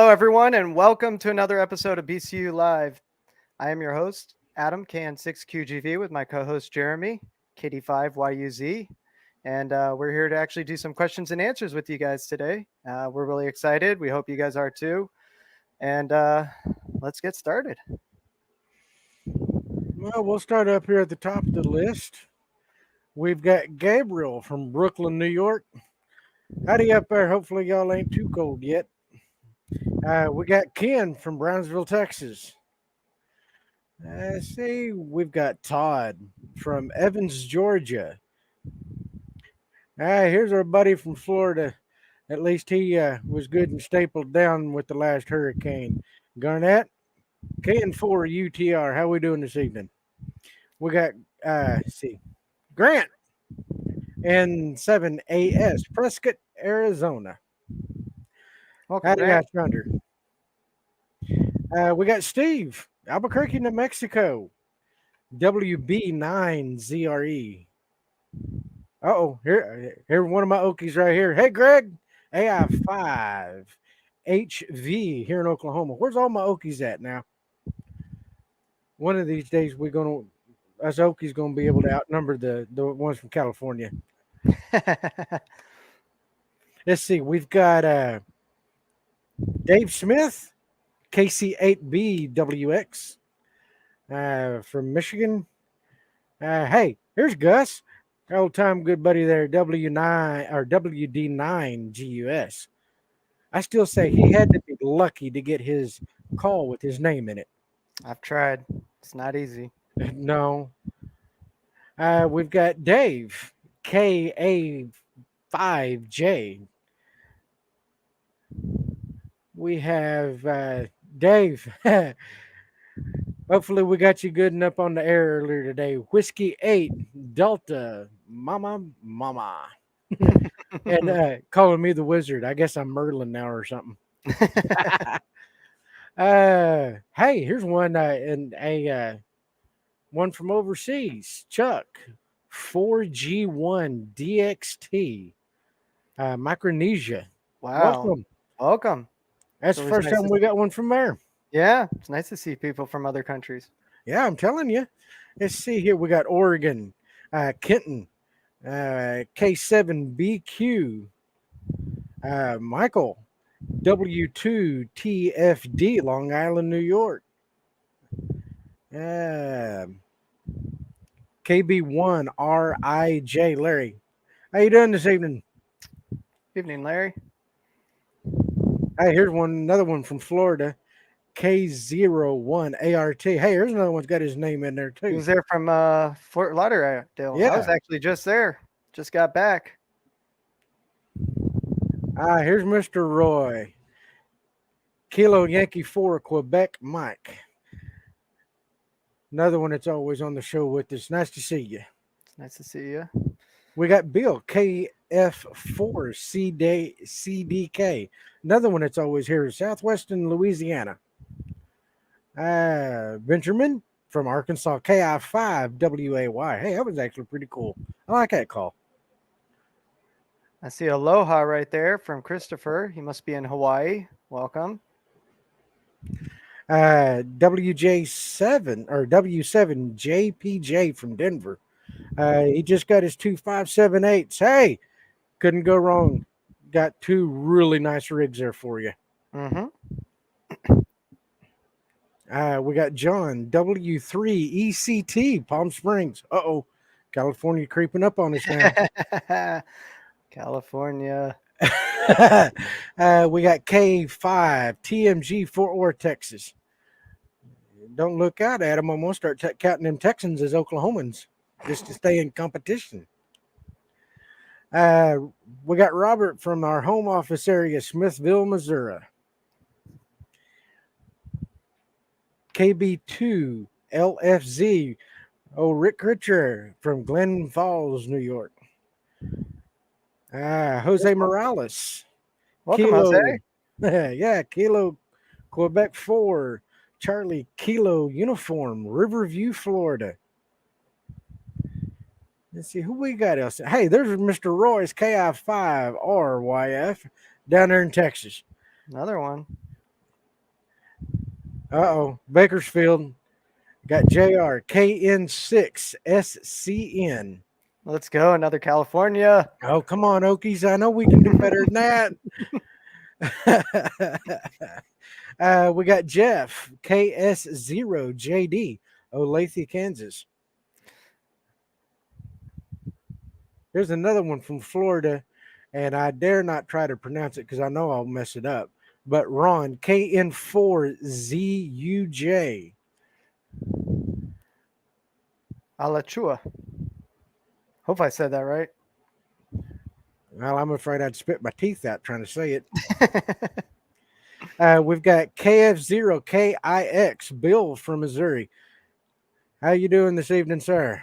Hello, everyone, and welcome to another episode of BCU Live. I am your host, Adam, KN6QGV, with my co-host, Jeremy, KD5YUZ. And we're here to actually do some questions and answers with you guys today. We're really excited. We hope you guys are too. And let's get started. Well, we'll start up here at the top of the list. We've got Gabriel from Brooklyn, New York. Howdy up there. Hopefully, y'all ain't too cold yet. We got Ken from Brownsville, Texas. See, we've got Todd from Evans, Georgia. Here's our buddy from Florida. At least he was good and stapled down with the last hurricane. Garnett, KN4UTR. How we doing this evening? We got, Grant and 7AS, Prescott, Arizona. Welcome, Howdy, Grant. Thunder. We got Steve, Albuquerque, New Mexico, WB9ZRE. Here one of my Okies right here. Hey, Greg, AI5HV here in Oklahoma. Where's all my Okies at now? One of these days, us Okies gonna be able to outnumber the ones from California. Let's see. We've got Dave Smith, KC8BWX from Michigan. Hey, here's Gus, old time good buddy there, W9 or WD9GUS. I still say he had to be lucky to get his call with his name in it. I've tried. It's not easy. No. We've got Dave, KA5J. We have Dave. Hopefully, we got you good enough on the air earlier today. Whiskey 8, Delta, Mama. And calling me the wizard. I guess I'm Merlin now or something. Hey, here's one one from overseas. Chuck, 4G1DXT, Micronesia. Wow. Welcome. That's the first time we got one from there. Yeah, it's nice to see people from other countries. Yeah, I'm telling you. Let's see here. We got Oregon, Kenton, K7BQ, Michael, W2TFD, Long Island, New York. KB1RIJ, Larry. How you doing this evening? Evening, Larry. Hey, here's another one from Florida. K01ART. Hey, here's another one's got his name in there too. He was there from Fort Lauderdale. Yeah. I was actually just there. Just got back. Here's Mr. Roy. Kilo Yankee 4, Quebec, Mike. Another one that's always on the show with us. Nice to see you. It's nice to see you. We got Bill, KF4CDK. Another one that's always here is Southwestern Louisiana. Benjamin from Arkansas, KI5WAY. Hey, that was actually pretty cool. I like that call. I see Aloha right there from Christopher. He must be in Hawaii. Welcome. WJ7 or W7JPJ from Denver. He just got his 2 5.7/8. Hey, couldn't go wrong. Got two really nice rigs there for you. Mm-hmm. We got John, W3ECT, Palm Springs. Uh-oh, California creeping up on us now. California. We got K5, TMG, Fort Worth, Texas. Don't look out at them. I'm going to start counting them Texans as Oklahomans just to stay in competition. We got Robert from our home office area, Smithville, Missouri. KB2 LFZ. Rick Richer from Glen Falls, New York. Jose Morales. Welcome, Kilo, Jose. Yeah, Kilo Quebec 4. Charlie Kilo Uniform, Riverview, Florida. Let's see who we got else. Hey, there's Mr. Roy's KI5RYF down there in Texas. Another one. Uh-oh. Bakersfield got JR KN6SCN. Let's go. Another California. Oh, come on, Okies. I know we can do better than that. We got Jeff KS0JD, Olathe, Kansas. There's another one from Florida, and I dare not try to pronounce it because I know I'll mess it up. But Ron KN4ZUJ. Alachua. Hope I said that right. Well, I'm afraid I'd spit my teeth out trying to say it. We've got KF0KIX, Bill from Missouri. How you doing this evening, sir?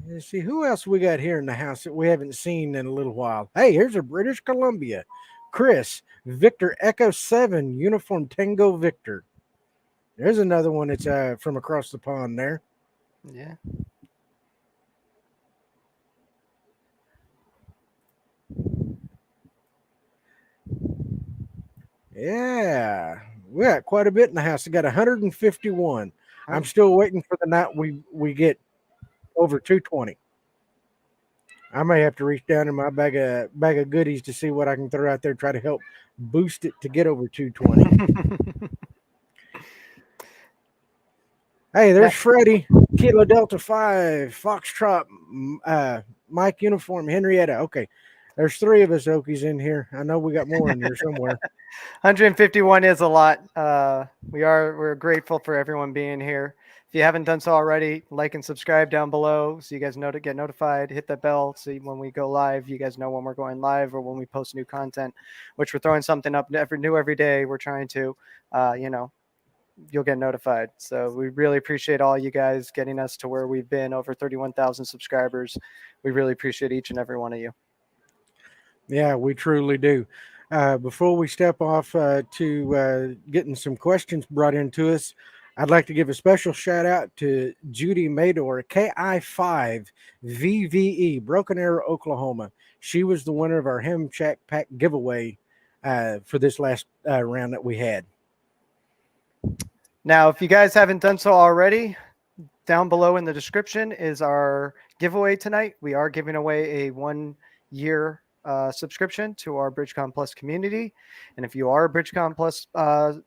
Let's see who else we got here in the house that we haven't seen in a little while. Hey, here's a British Columbia. Chris, Victor Echo 7, Uniform Tango Victor. There's another one that's from across the pond there. Yeah. Yeah, we got quite a bit in the house. I got 151. I'm still waiting for the night we get over 220. I may have to reach down in my bag of goodies to see what I can throw out there, try to help boost it to get over 220. Hey, there's Freddie, Kilo Delta 5, Foxtrot, Mike Uniform, Henrietta. Okay, there's 3 of us Okies in here. I know we got more in here somewhere. 151 is a lot. We're grateful for everyone being here. If you haven't done so already, like and subscribe down below so you guys know to get notified. Hit that bell so when we go live, you guys know when we're going live or when we post new content, which we're throwing something up every day. We're trying to, you'll get notified. So we really appreciate all you guys getting us to where we've been, over 31,000 subscribers. We really appreciate each and every one of you. Yeah, we truly do. Before we step off to getting some questions brought into us, I'd like to give a special shout out to Judy Mador, KI5VVE, Broken Arrow, Oklahoma. She was the winner of our Hem Check Pack giveaway for this last round that we had. Now, if you guys haven't done so already, down below in the description is our giveaway tonight. We are giving away a 1-year subscription to our BridgeCom Plus community. And if you are a BridgeCom Plus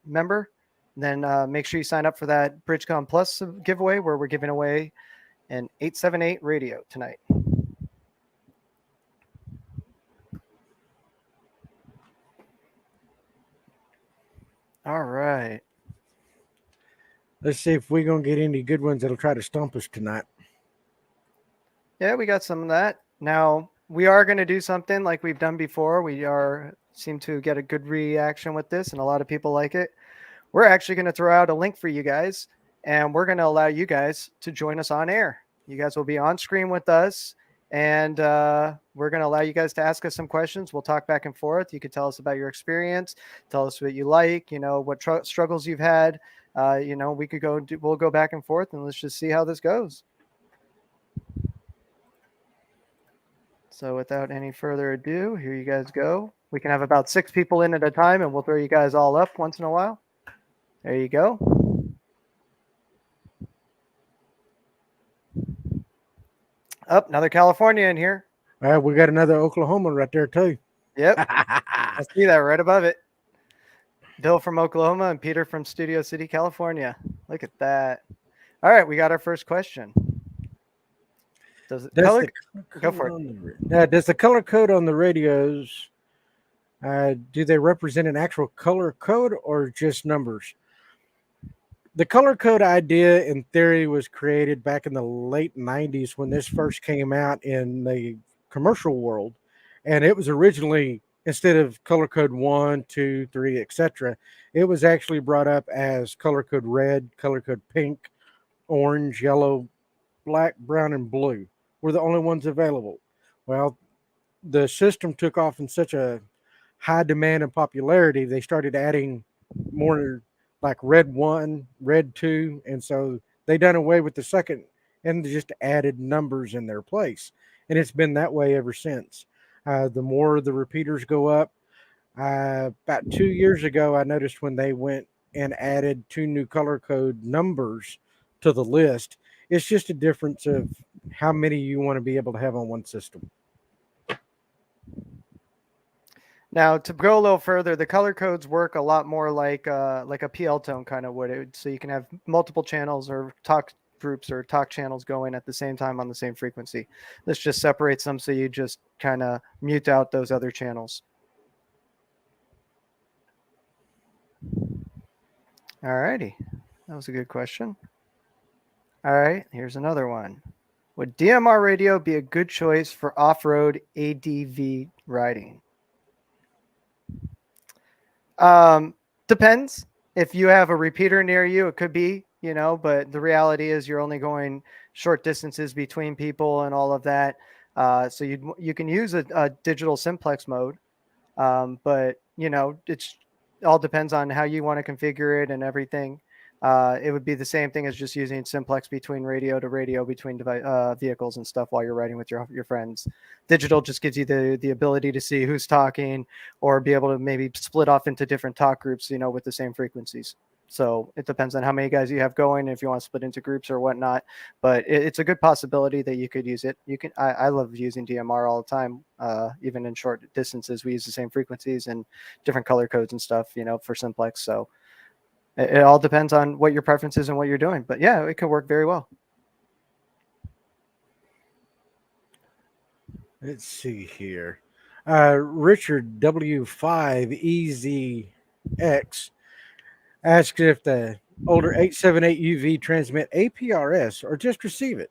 member, then make sure you sign up for that BridgeCom Plus giveaway where we're giving away an 878 radio tonight. All right. Let's see if we're going to get any good ones that'll try to stump us tonight. Yeah, we got some of that. Now, we are going to do something like we've done before. We seem to get a good reaction with this, and a lot of people like it. We're actually going to throw out a link for you guys, and we're going to allow you guys to join us on air. You guys will be on screen with us, and we're going to allow you guys to ask us some questions. We'll talk back and forth. You can tell us about your experience, tell us what you like, what struggles you've had. We could we'll go back and forth, and let's just see how this goes. So without any further ado, here you guys go. We can have about 6 people in at a time, and we'll throw you guys all up once in a while. There you go. Up, another California in here. We got another Oklahoma right there too. Yep. I see that right above it. Bill from Oklahoma and Peter from Studio City, California. Look at that. All right, we got our first question. Does the color code on the radios, do they represent an actual color code or just numbers? The color code idea in theory was created back in the late 90s when this first came out in the commercial world. And it was originally, instead of color code 1, 2, 3, etc., it was actually brought up as color code red, color code pink, orange, yellow, black, brown, and blue were the only ones available. Well, the system took off in such a high demand and popularity, they started adding more like red 1, red 2, and so they done away with the second and just added numbers in their place. And it's been that way ever since. The more the repeaters go up, about 2 years ago, I noticed when they went and added 2 new color code numbers to the list. It's just a difference of how many you want to be able to have on one system. Now, to go a little further, the color codes work a lot more like a PL tone kind of would. So you can have multiple channels or talk groups or talk channels going at the same time on the same frequency. This just separates them, so you just kind of mute out those other channels. All righty, that was a good question. All right, here's another one. Would DMR radio be a good choice for off-road ADV riding? Depends. If you have a repeater near you, it could be, but the reality is you're only going short distances between people and all of that. So you can use a digital simplex mode, but it's all depends on how you want to configure it and everything. It would be the same thing as just using simplex between radio to radio between vehicles and stuff while you're riding with your friends. Digital just gives you the ability to see who's talking or be able to maybe split off into different talk groups, with the same frequencies. So it depends on how many guys you have going, if you want to split into groups or whatnot. But it's a good possibility that you could use it. I love using DMR all the time, even in short distances. We use the same frequencies and different color codes and stuff, for simplex. So it all depends on what your preference is and what you're doing. But yeah, it could work very well. Let's see here. Richard W5EZX asked if the older 878UV transmit APRS or just receive it.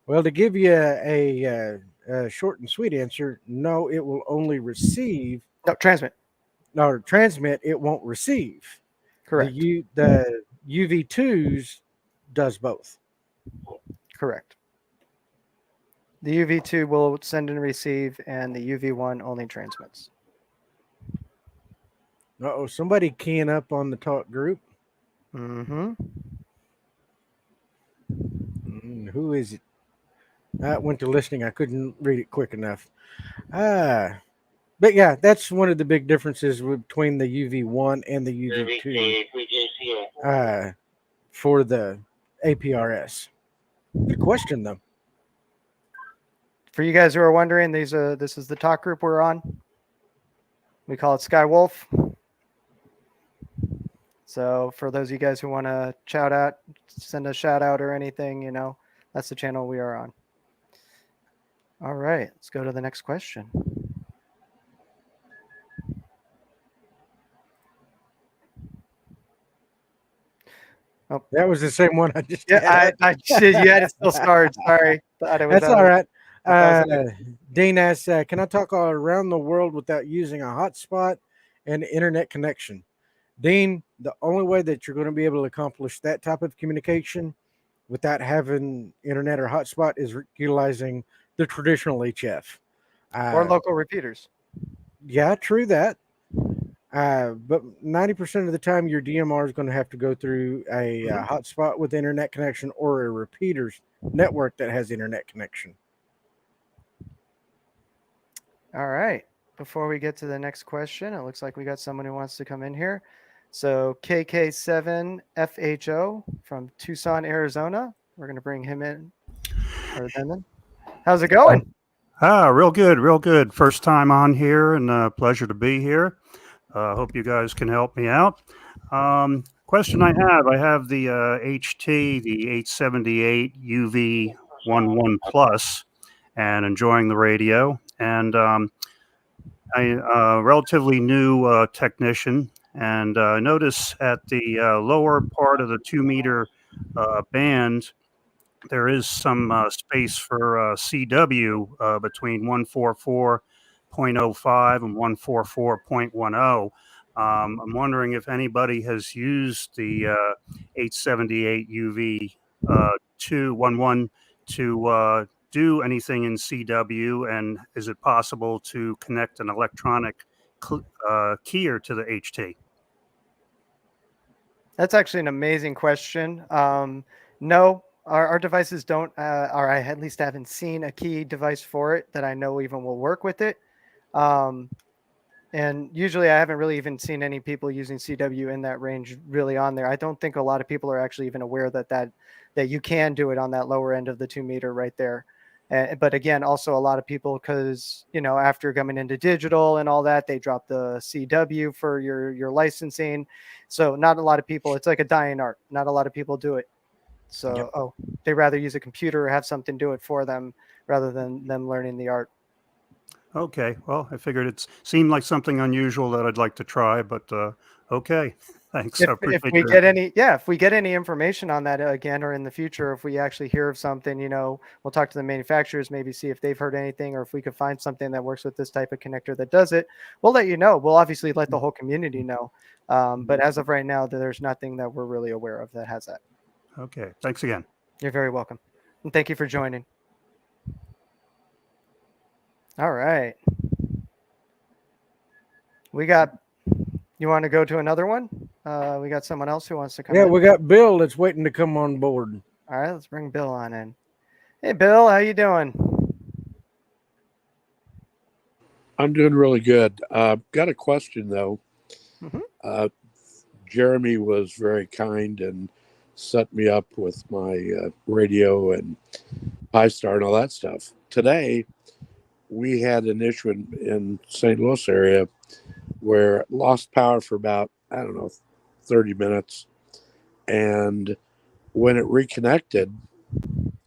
Well, to give you a short and sweet answer, no, it will only receive. No, transmit. No, transmit, it won't receive. Correct. The UV2s does both. Correct. The UV2 will send and receive, and the UV1 only transmits. Uh-oh, somebody keying up on the talk group. Mm-hmm. Who is it? I went to listening. I couldn't read it quick enough. But yeah, that's one of the big differences between the UV1 and the UV2 for the APRS. Good question, though. For you guys who are wondering, this is the talk group we're on. We call it Skywolf. So for those of you guys who want to send a shout out or anything, that's the channel we are on. All right, let's go to the next question. Oh, that was the same one I just had. I did. You had it still starred. Sorry. That's all right. Dean asks, can I talk all around the world without using a hotspot and internet connection? Dean, the only way that you're going to be able to accomplish that type of communication without having internet or hotspot is utilizing the traditional HF. Or local repeaters. Yeah, true that. But 90% of the time, your DMR is going to have to go through a hotspot with internet connection or a repeaters network that has internet connection. All right. Before we get to the next question, it looks like we got someone who wants to come in here. So KK7FHO from Tucson, Arizona. We're going to bring him in. Or them in. How's it going? Real good, real good. First time on here, and pleasure to be here. Hope you guys can help me out. Question I have the HT, the 878 UV11 Plus, and enjoying the radio. And I'm a relatively new technician, and I notice at the lower part of the 2 meter band, there is some space for CW between 144.05 and 144.10. I'm wondering if anybody has used the 878 UV 211 to do anything in CW, and is it possible to connect an electronic keyer to the HT? That's actually an amazing question. No, our devices don't, or I at least haven't seen a key device for it that I know even will work with it. And usually I haven't really even seen any people using CW in that range really on there. I don't think a lot of people are actually even aware that you can do it on that lower end of the 2 meter right there. But again, also a lot of people, because after coming into digital and all that, they drop the CW for your licensing. So not a lot of people. It's like a dying art. Not a lot of people do it. So they rather use a computer or have something do it for them rather than them learning the art. Okay, well, I figured it seemed like something unusual that I'd like to try, but okay, thanks. I If appreciate we your get if we get any information on that again, or in the future, if we actually hear of something, we'll talk to the manufacturers, maybe see if they've heard anything, or if we could find something that works with this type of connector that does it. We'll let you know. We'll obviously let the whole community know. But as of right now, there's nothing that we're really aware of that has that. Okay, thanks again. You're very welcome. And thank you for joining. All right. You want to go to another one? We got someone else who wants to come Yeah, in. we got Bill that's waiting to come on board. All right, let's bring Bill on in. Hey, Bill, how you doing? I'm doing really good. Got a question though. Mm-hmm. Jeremy was very kind and set me up with my radio and iStar and all that stuff. Today, we had an issue in St. Louis area where it lost power for about, 30 minutes. And when it reconnected,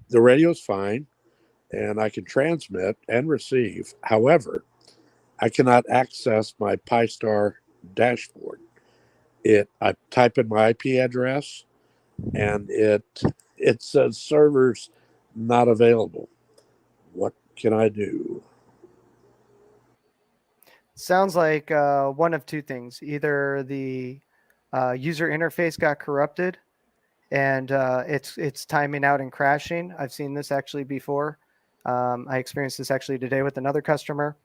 the radio's fine and I can transmit and receive. However, I cannot access my PiStar dashboard. I type in my IP address and it says servers not available. What can I do? Sounds like one of two things. Either the user interface got corrupted and it's timing out and crashing. I've seen this actually before. I experienced this actually today with another customer.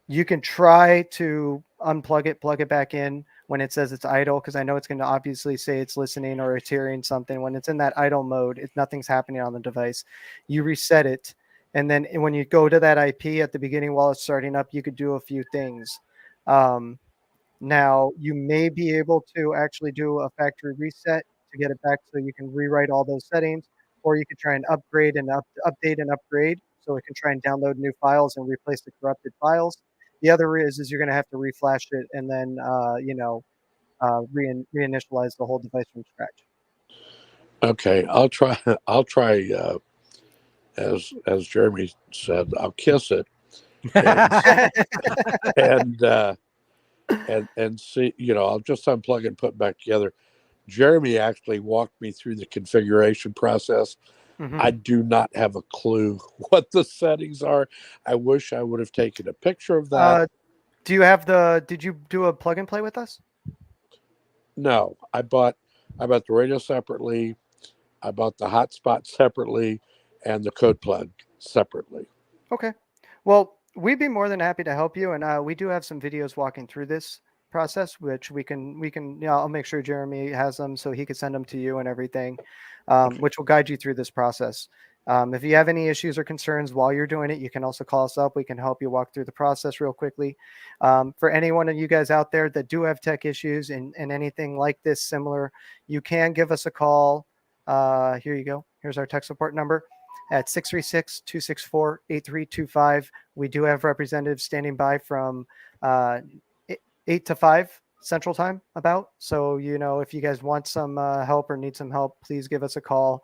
You can try to unplug it, plug it back in when it says it's idle, because I know it's going to obviously say it's listening or it's hearing something. When it's in that idle mode, nothing's happening on the device. You reset it, and then when you go to that IP at the beginning while it's starting up, you could do a few things. Now, you may be able to actually do a factory reset to get it back so you can rewrite all those settings, or you could try and upgrade and update and upgrade so it can try and download new files and replace the corrupted files. The other is you're going to have to reflash it and then, reinitialize the whole device from scratch. Okay, I'll try. I'll try. As Jeremy said, I'll kiss it and see. I'll just unplug it and put it back together. Jeremy actually walked me through the configuration process. Mm-hmm. I do not have a clue what the settings are. I wish I would have taken a picture of that. Did you do a plug and play with us? No, I bought the radio separately. I bought the hotspot separately and the code plug separately. Okay. Well, we'd be more than happy to help you. And we do have some videos walking through this process, which we can, I'll make sure Jeremy has them so he can send them to you and everything, which will guide you through this process. If you have any issues or concerns while you're doing it, you can also call us up. We can help you walk through the process real quickly. For any one of you guys out there that do have tech issues and anything like this similar, you can give us a call. Here you go. Here's our tech support number at 636-264-8325. We do have representatives standing by from 8 to 5 Central Time about. So, if you guys want some help or need some help, please give us a call.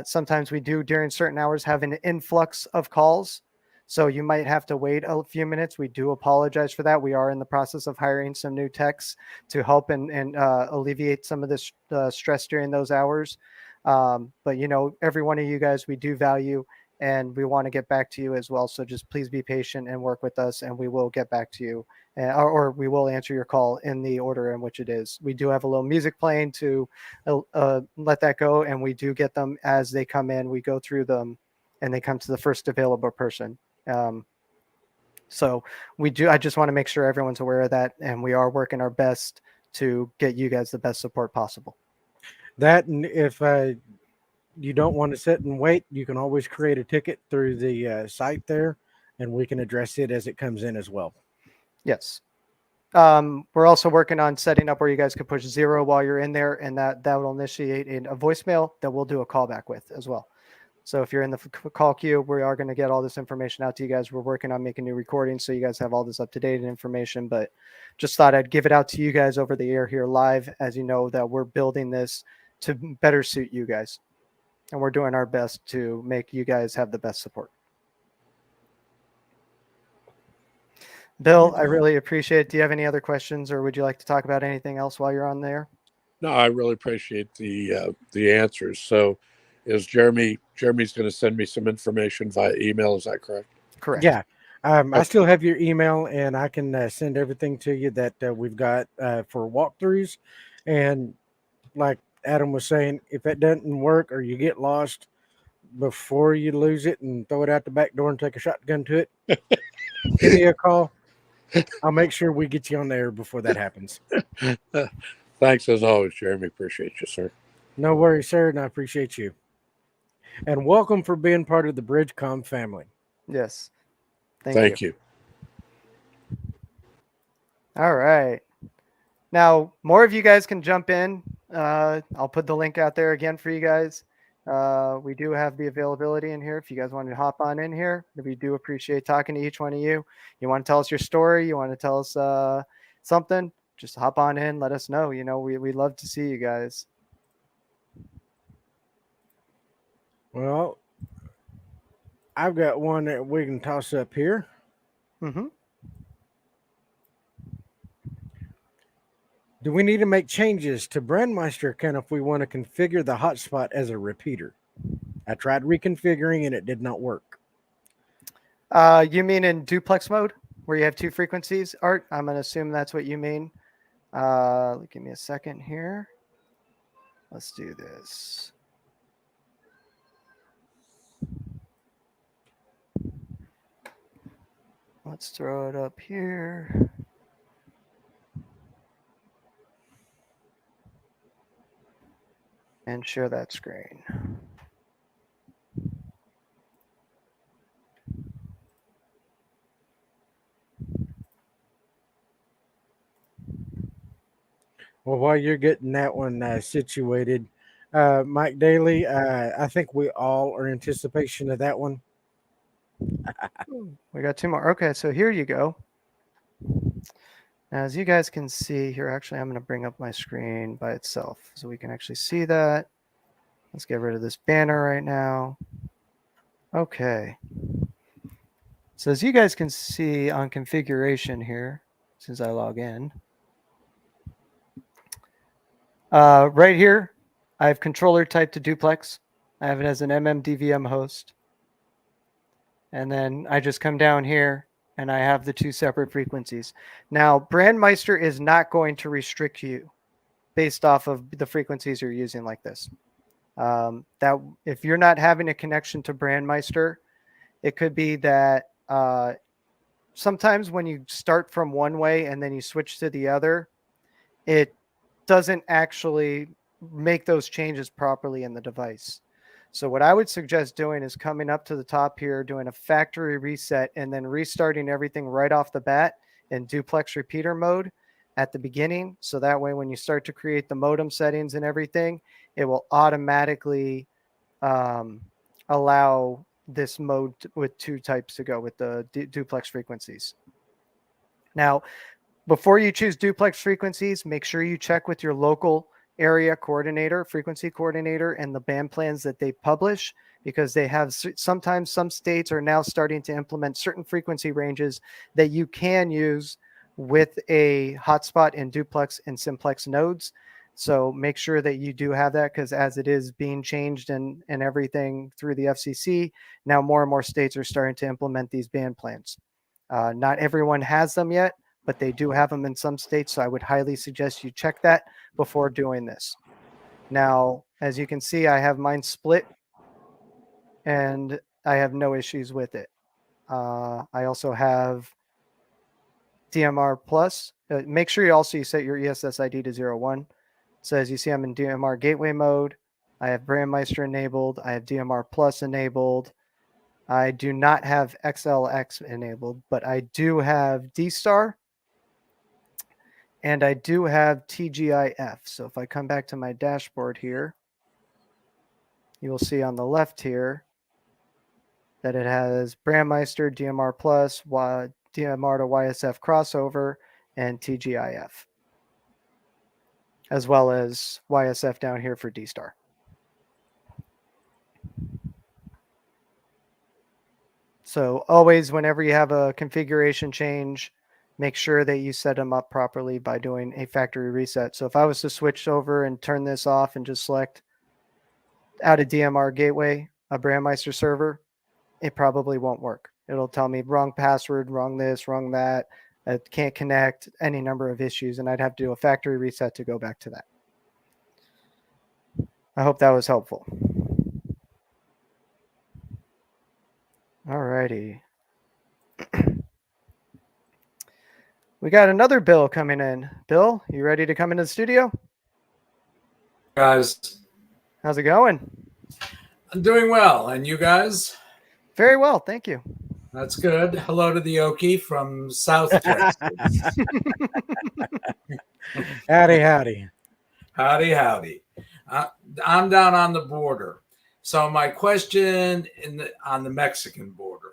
Sometimes we do during certain hours have an influx of calls. So you might have to wait a few minutes. We do apologize for that. We are in the process of hiring some new techs to help and alleviate some of this stress during those hours. But every one of you guys we do value, and we want to get back to you as well. So just please be patient and work with us, and we will get back to you, or we will answer your call in the order in which it is. We do have a little music playing to let that go, and we do get them as they come in. We go through them, and they come to the first available person. So I just want to make sure everyone's aware of that, and we are working our best to get you guys the best support possible. That, and if you don't want to sit and wait, you can always create a ticket through the site there, and we can address it as it comes in as well. Yes. We're also working on setting up where you guys can push 0 while you're in there, and that will initiate a voicemail that we'll do a callback with as well. So if you're in the call queue, we are going to get all this information out to you guys. We're working on making new recordings, so you guys have all this up-to-date information, but just thought I'd give it out to you guys over the air here live, as you know that we're building this to better suit you guys, and we're doing our best to make you guys have the best support. Bill, I really appreciate it. Do you have any other questions, or would you like to talk about anything else while you're on there? No, I really appreciate the answers. So, is Jeremy's going to send me some information via email? Is that correct? Correct. Yeah. I Okay. still have your email, and I can send everything to you that we've got for walkthroughs. And like Adam was saying, if it doesn't work or you get lost before you lose it and throw it out the back door and take a shotgun to it, give me a call. I'll make sure we get you on there before that happens. Thanks as always, Jeremy. Appreciate you, sir. No worries, sir, and I appreciate you. And welcome for being part of the BridgeCom family. Yes. Thank you. All right. Now, more of you guys can jump in. I'll put the link out there again for you guys. We do have the availability in here if you guys want to hop on in here. We do appreciate talking to each one of you. You want to tell us your story? You want to tell us something? Just hop on in. Let us know. You know, we love to see you guys. Well, I've got one that we can toss up here. Mm-hmm. Do we need to make changes to Brandmeister account if we want to configure the hotspot as a repeater? I tried reconfiguring and it did not work. You mean in duplex mode where you have two frequencies, Art? I'm going to assume that's what you mean. Give me a second here. Let's do this. Let's throw it up here. And share that screen. Well, while you're getting that one situated, Mike Daly, I think we all are in anticipation of that one. We got two more. Okay, so here you go. Now, as you guys can see here, actually, I'm going to bring up my screen by itself so we can actually see that. Let's get rid of this banner right now. Okay. So as you guys can see on configuration here, since I log in, right here, I have controller type to duplex. I have it as an MMDVM host. And then I just come down here and I have the two separate frequencies. Now, Brandmeister is not going to restrict you based off of the frequencies you're using like this. That if you're not having a connection to Brandmeister, it could be that sometimes when you start from one way and then you switch to the other, it doesn't actually make those changes properly in the device. So what I would suggest doing is coming up to the top here, doing a factory reset, and then restarting everything right off the bat in duplex repeater mode at the beginning. So that way, when you start to create the modem settings and everything, it will automatically allow this mode with two types to go with the duplex frequencies. Now, before you choose duplex frequencies, make sure you check with your local area coordinator, frequency coordinator, and the band plans that they publish, because they have sometimes some states are now starting to implement certain frequency ranges that you can use with a hotspot in duplex and simplex nodes. So make sure that you do have that, because as it is being changed and everything through the FCC, now more and more states are starting to implement these band plans. Not everyone has them yet, but they do have them in some states. So I would highly suggest you check that before doing this. Now, as you can see, I have mine split and I have no issues with it. I also have DMR plus. Make sure you also set your ESS ID to 01. So as you see, I'm in DMR gateway mode. I have Brandmeister enabled. I have DMR plus enabled. I do not have XLX enabled, but I do have D-Star and I do have TGIF. So if I come back to my dashboard here, you will see on the left here that it has Brandmeister, DMR Plus, DMR to YSF crossover, and TGIF, as well as YSF down here for D-Star. So always, whenever you have a configuration change, make sure that you set them up properly by doing a factory reset. So if I was to switch over and turn this off and just select out of DMR gateway, a Brandmeister server, it probably won't work. It'll tell me wrong password, wrong this, wrong that. It can't connect, any number of issues, and I'd have to do a factory reset to go back to that. I hope that was helpful. All righty. We got another Bill coming in. Bill, you ready to come into the studio? Guys, How's it going? I'm doing well. And you guys? Very well, thank you. That's good. Hello to the Okie from South Texas. Howdy, howdy. Howdy, howdy. I'm down on the border. So my question on the Mexican border.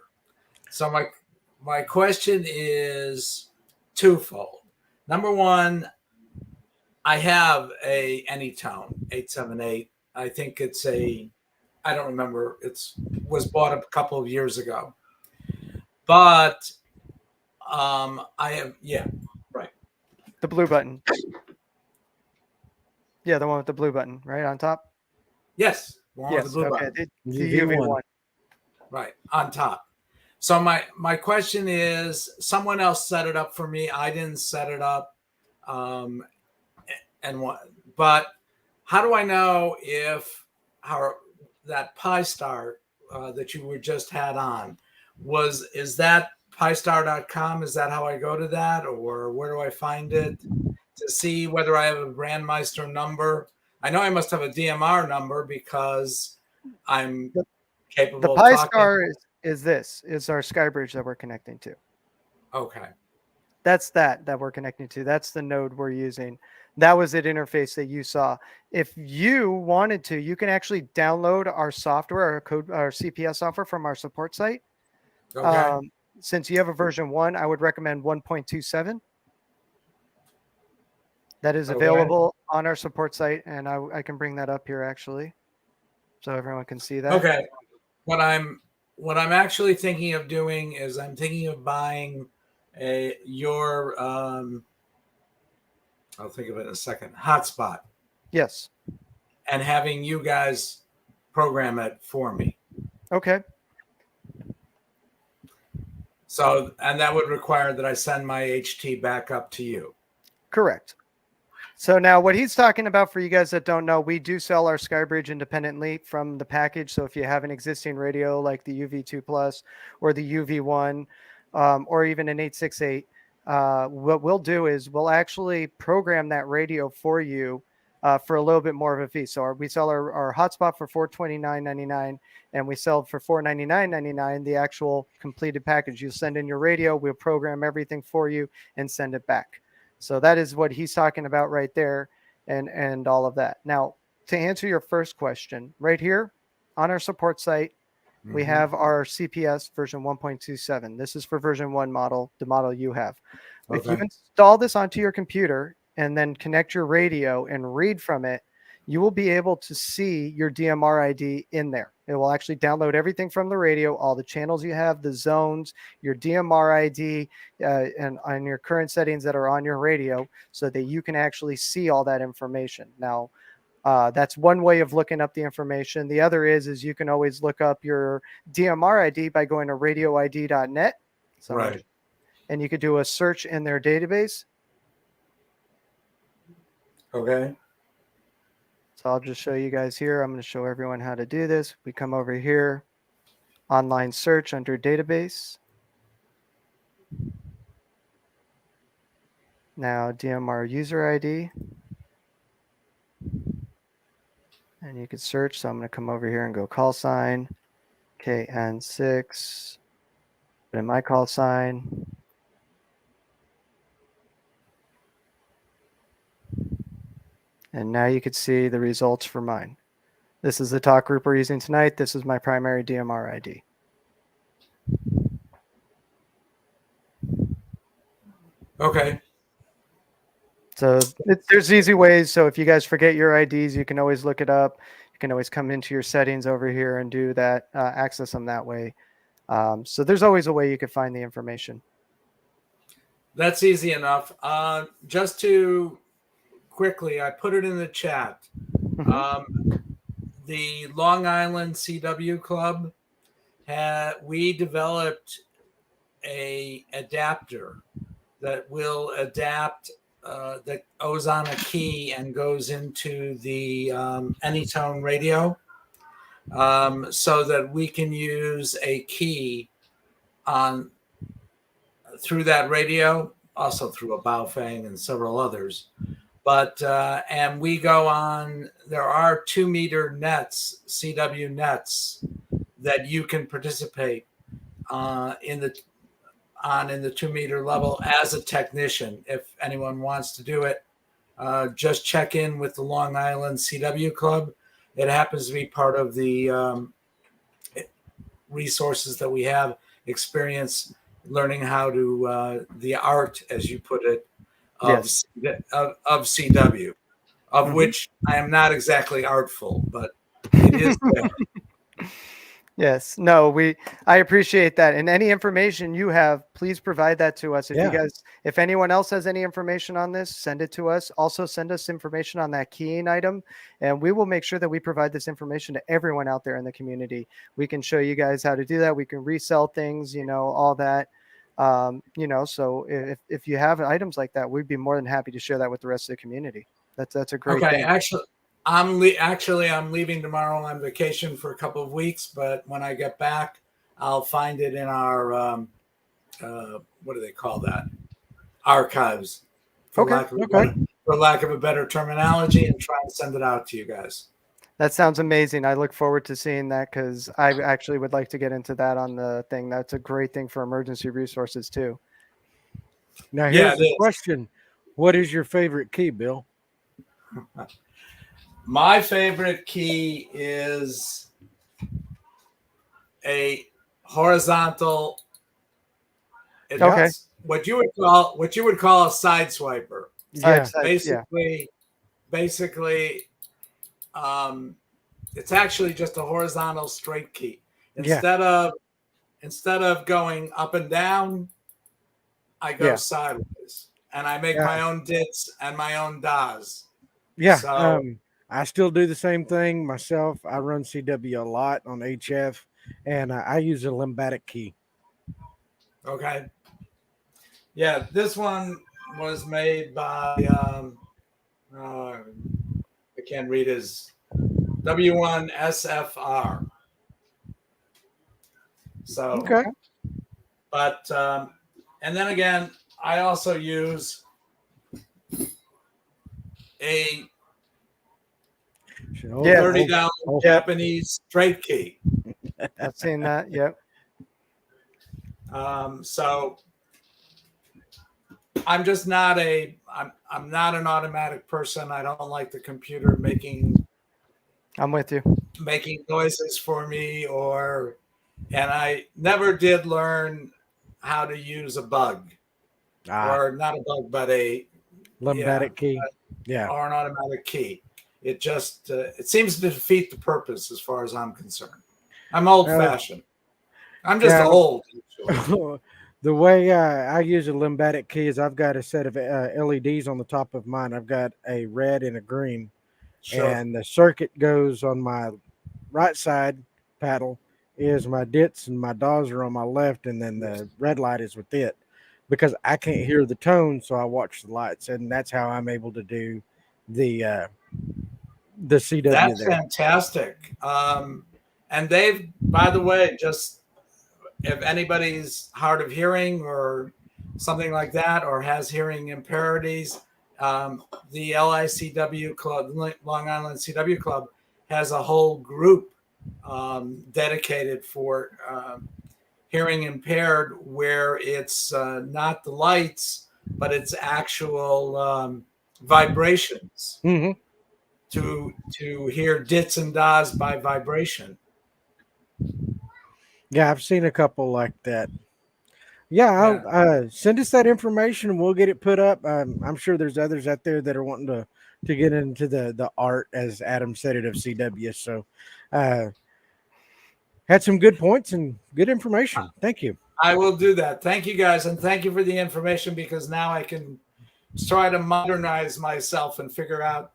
So my question is twofold. Number one, I have a AnyTone 878. I think it's I don't remember. Was bought a couple of years ago. But I have, right. The blue button. Yeah, the one with the blue button, right on top? Yes. One with Yes, the blue okay. button. The UV1. Right, on top. So my question is, someone else set it up for me. I didn't set it up. But how do I know if that Pi-Star that you were just had on is that pistar.com? Is that how I go to that, or where do I find it to see whether I have a Brandmeister number? I know I must have a DMR number because I'm capable The of Pi-Star talking. is our SkyBridge that we're connecting to. Okay. That's that we're connecting to. That's the node we're using. That was the interface that you saw. If you wanted to, you can actually download our software, our CPS software from our support site. Okay. Since you have a version 1, I would recommend 1.27. That is available on our support site, and I can bring that up here actually, so everyone can see that. Okay. What I'm actually thinking of doing is I'm thinking of buying your I'll think of it in a second, hotspot. Yes. And having you guys program it for me. Okay. So, and that would require that I send my HT back up to you. Correct. So now what he's talking about, for you guys that don't know, we do sell our SkyBridge independently from the package. So if you have an existing radio like the UV2 Plus or the UV1 or even an 868, what we'll do is we'll actually program that radio for you for a little bit more of a fee. So we sell our hotspot for $429.99, and we sell for $499.99 the actual completed package. You send in your radio, we'll program everything for you and send it back. So that is what he's talking about right there, and all of that. Now, to answer your first question, right here on our support site, we have our CPS version 1.27. This is for version 1 model, the model you have. Okay. If you install this onto your computer and then connect your radio and read from it, you will be able to see your DMR ID in there. It will actually download everything from the radio, all the channels you have, the zones, your DMR ID, and on your current settings that are on your radio, so that you can actually see all that information. Now, that's one way of looking up the information. The other is you can always look up your DMR ID by going to radioid.net. So right. And you could do a search in their database. Okay. So I'll just show you guys here. I'm going to show everyone how to do this. We come over here, online search under database. Now DMR user ID. And you can search. So I'm going to come over here and go call sign, KN6, put in my call sign. And now you can see the results for mine. This is the talk group we're using tonight. This is my primary DMR ID. Okay. So there's easy ways. So if you guys forget your IDs, you can always look it up. You can always come into your settings over here and do that, access them that way. So there's always a way you could find the information. That's easy enough. Just to quickly, I put it in the chat. The Long Island CW Club, we developed a adapter that will adapt, that goes on a key and goes into the AnyTone radio, so that we can use a key through that radio, also through a Baofeng and several others. But and we go on. There are 2-meter nets, CW nets, that you can participate in the 2-meter level as a technician. If anyone wants to do it, just check in with the Long Island CW Club. It happens to be part of the resources that we have, experience learning how to the art, as you put it, of CW, of which I am not exactly artful, but it is there. Yes. No, I appreciate that. And any information you have, please provide that to us. If anyone else has any information on this, send it to us. Also send us information on that keying item, and we will make sure that we provide this information to everyone out there in the community. We can show you guys how to do that. We can resell things, all that. So if you have items like that, we'd be more than happy to share that with the rest of the community. That's a great thing. I'm leaving tomorrow on vacation for a couple of weeks, but when I get back, I'll find it in our what do they call that? Archives, for lack of a better terminology, and try and send it out to you guys. That sounds amazing. I look forward to seeing that, because I actually would like to get into that on the thing. That's a great thing for emergency resources too. Now here's the question: what is your favorite key, Bill? My favorite key is a horizontal. It's what you would call a side swiper. Basically, it's actually just a horizontal straight key. Instead of going up and down, I go sideways, and I make my own dits and my own DAs. Yeah. So, I still do the same thing myself. I run CW a lot on HF, and I use a limbatic key. Okay. Yeah, this one was made by I can't read his W1SFR. So but and then again, I also use a $30 Japanese straight key. I've seen that. Yep. So I'm just not I'm not an automatic person. I don't like the computer making. I'm with you. Making noises for me, and I never did learn how to use a bug, or not a bug, but a limbatic key. Or an automatic key. It just it seems to defeat the purpose as far as I'm concerned. I'm old-fashioned. I'm just old. The way I use a limbatic key is I've got a set of LEDs on the top of mine. I've got a red and a green, and the circuit goes on my right side paddle is my dits, and my DAWs are on my left, and then the red light is with it, because I can't hear the tone, so I watch the lights, and that's how I'm able to do the CW. That's fantastic. And they've, by the way, just if anybody's hard of hearing or something like that, or has hearing impairments, the LICW Club, Long Island CW Club, has a whole group dedicated for hearing impaired, where it's not the lights, but it's actual vibrations. Mm-hmm. to hear dits and das by vibration. Yeah, I've seen a couple like that. Yeah, I'll send us that information and we'll get it put up. I'm sure there's others out there that are wanting to get into the art, as Adam said it, of CW. So had some good points and good information. Thank you. I will do that. Thank you guys, and thank you for the information, because now I can try to modernize myself and figure out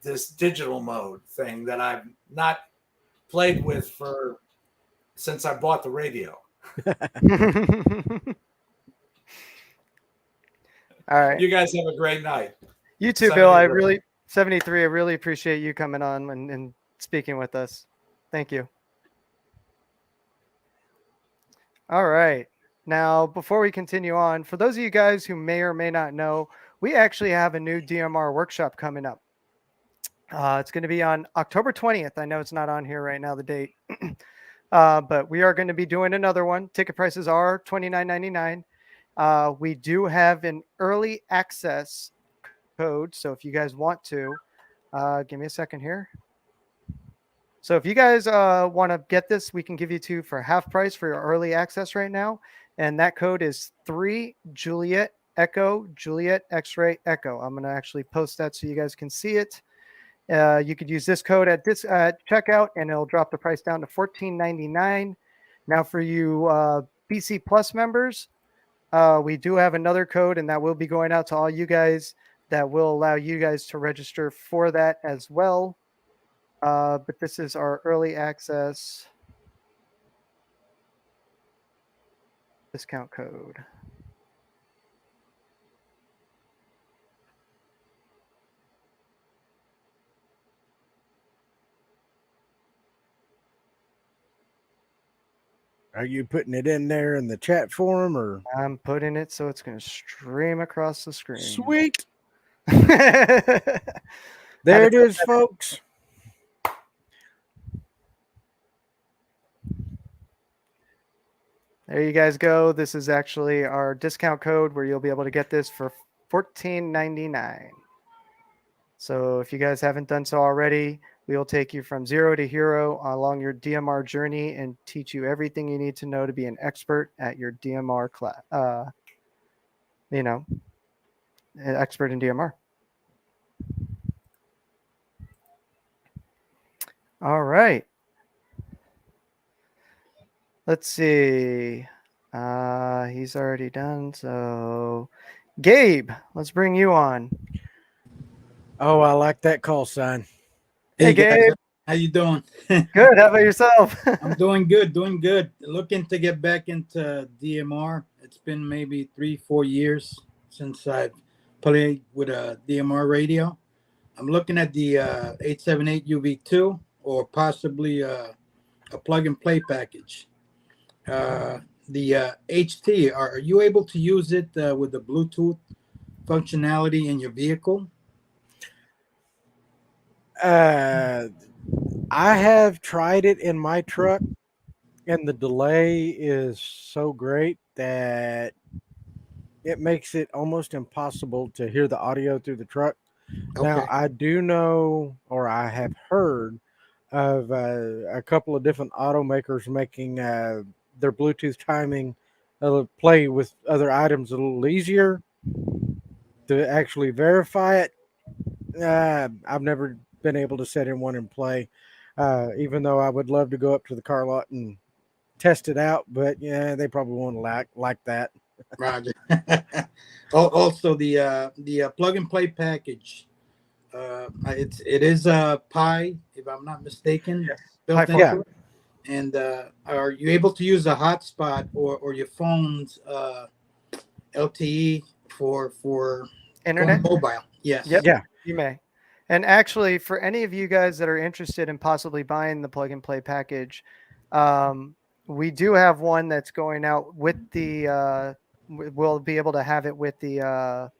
this digital mode thing that I've not played with since I bought the radio. All right. You guys have a great night. You too, Bill. 73. I really appreciate you coming on and speaking with us. Thank you. All right. Now, before we continue on, for those of you guys who may or may not know, we actually have a new DMR workshop coming up. It's going to be on October 20th. I know it's not on here right now, the date, but we are going to be doing another one. Ticket prices are $29.99. We do have an early access code. So if you guys want to, give me a second here. So if you guys want to get this, we can give you two for half price for your early access right now. And that code is 3 Juliet Echo Juliet X-Ray Echo. I'm going to actually post that so you guys can see it. You could use this code at checkout, and it'll drop the price down to $14.99. Now for you BC Plus members, we do have another code, and that will be going out to all you guys. That will allow you guys to register for that as well. But this is our early access discount code. Are you putting it in there in the chat forum, or? I'm putting it so it's going to stream across the screen. Sweet. There it is, folks. There you guys go. This is actually our discount code where you'll be able to get this for $14.99. So if you guys haven't done so already, we will take you from zero to hero along your DMR journey and teach you everything you need to know to be an expert at your DMR class. An expert in DMR. All right. Let's see. He's already done. So, Gabe, let's bring you on. Oh, I like that call sign. Hey, Gabe. How you doing? Good. How about yourself? I'm doing good. Looking to get back into DMR. It's been maybe 3-4 years since I've played with a DMR radio. I'm looking at the 878 UV2 or possibly a plug-and-play package. The HT, are you able to use it with the Bluetooth functionality in your vehicle? I have tried it in my truck, and the delay is so great that it makes it almost impossible to hear the audio through the truck. Okay. Now, I do know, or I have heard of a couple of different automakers making their Bluetooth timing play with other items a little easier to actually verify it. I've never been able to set in one and play, even though I would love to go up to the car lot and test it out, but yeah, they probably won't like that. Roger. Also, the plug and play package. It is a Pi, if I'm not mistaken. Built in. Yeah. And are you able to use a hotspot or your phone's LTE for internet mobile? Yes. Yep. Yeah. You may. And actually, for any of you guys that are interested in possibly buying the plug and play package, we do have one that's going out with the. We'll be able to have it with the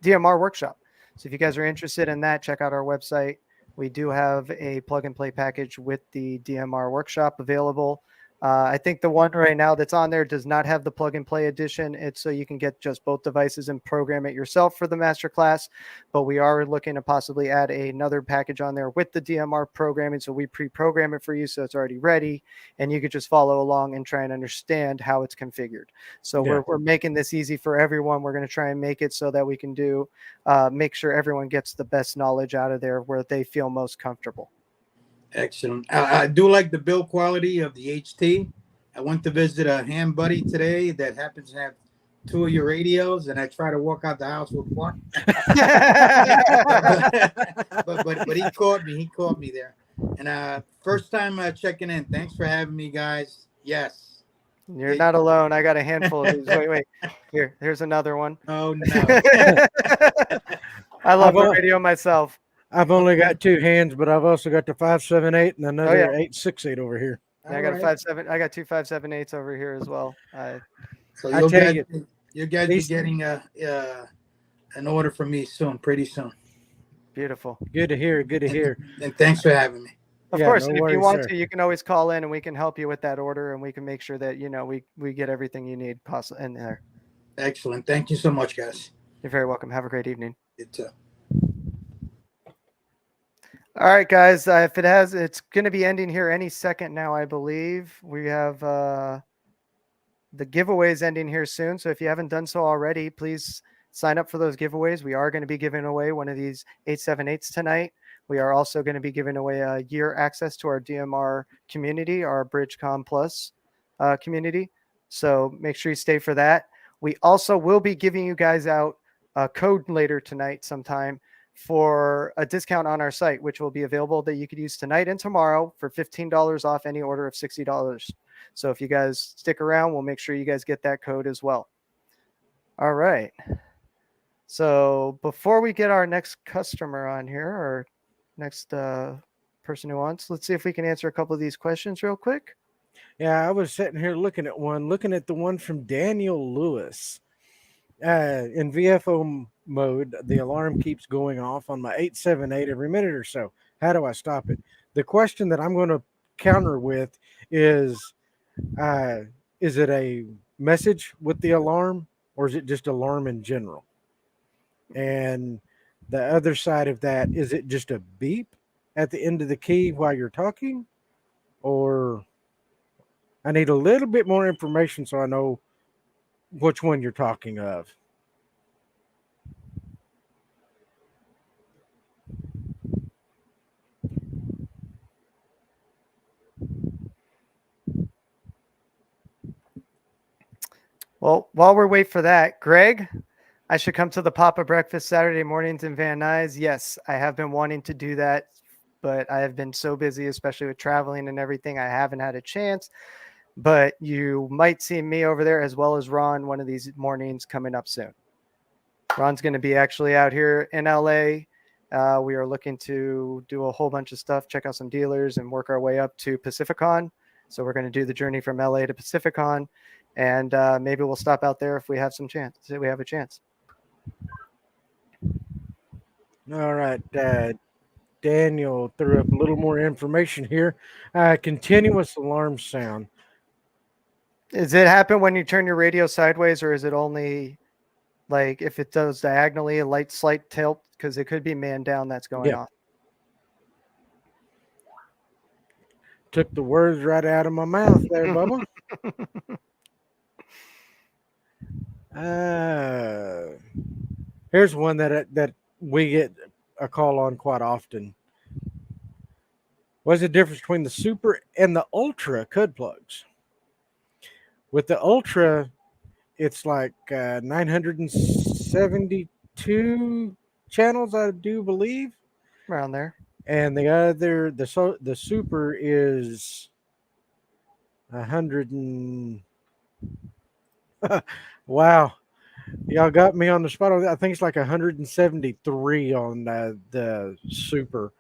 DMR Workshop. So if you guys are interested in that, check out our website. We do have a plug and play package with the DMR Workshop available. I think the one right now that's on there does not have the plug and play edition. It's so you can get just both devices and program it yourself for the masterclass. But we are looking to possibly add another package on there with the DMR programming. So we pre-program it for you, so it's already ready, and you could just follow along and try and understand how it's configured. So we're making this easy for everyone. We're going to try and make it so that we can do make sure everyone gets the best knowledge out of there where they feel most comfortable. Excellent. I do like the build quality of the HT. I went to visit a ham buddy today that happens to have 2 of your radios, and I try to walk out the house with one. but he caught me. He caught me there. And first time checking in. Thanks for having me, guys. Yes. You're not alone. I got a handful of these. Wait. Here's another one. Oh, no. I love the radio myself. I've only got 2 hands, but I've also got the 578 and another 868 over here. Yeah, I got a 5.7. I got 2 5.7/8s over here as well. So you guys be getting an order from me soon, pretty soon. Beautiful. Good to hear. Good to hear. And thanks for having me. Of course, and if you want to, you can always call in and we can help you with that order, and we can make sure that we get everything you need in there. Excellent. Thank you so much, guys. You're very welcome. Have a great evening. You too. All right, guys. It's going to be ending here any second now, I believe. We have the giveaways ending here soon. So if you haven't done so already, please sign up for those giveaways. We are going to be giving away one of these 878s tonight. We are also going to be giving away a year access to our DMR community, our BridgeCom Plus community. So make sure you stay for that. We also will be giving you guys out a code later tonight sometime for a discount on our site, which will be available that you could use tonight and tomorrow for $15 off any order of $60. So if you guys stick around, we'll make sure you guys get that code as well. All right. So before we get our next customer on here, or next person who wants, let's see if we can answer a couple of these questions real quick. Yeah, I was sitting here looking at the one from Daniel Lewis. In VFO mode, the alarm keeps going off on my 878 every minute or so. How do I stop it? The question that I'm going to counter with is it a message with the alarm, or is it just alarm in general? And the other side of that, is it just a beep at the end of the key while you're talking? Or I need a little bit more information so I know which one you're talking of. Well, while we're waiting for that, Greg, I should come to the Papa Breakfast Saturday mornings in Van Nuys. Yes, I have been wanting to do that, but I have been so busy, especially with traveling and everything. I haven't had a chance, but you might see me over there as well as Ron one of these mornings coming up soon. Ron's going to be actually out here in LA. We are looking to do a whole bunch of stuff, check out some dealers and work our way up to Pacificon. So we're going to do the journey from LA to Pacificon. And maybe we'll stop out there if we have some chance. If we have a chance. All right. Daniel threw up a little more information here. Continuous alarm sound. Does it happen when you turn your radio sideways, or is it only like if it does diagonally, a slight tilt? Because it could be man down that's going off. Took the words right out of my mouth there, Bubba. Here's one that we get a call on quite often. What's the difference between the Super and the Ultra CUD plugs? With the Ultra, it's like 972 channels, I do believe, around there. And the Super is 100 and wow, y'all got me on the spot. I think it's like 173 on the Super.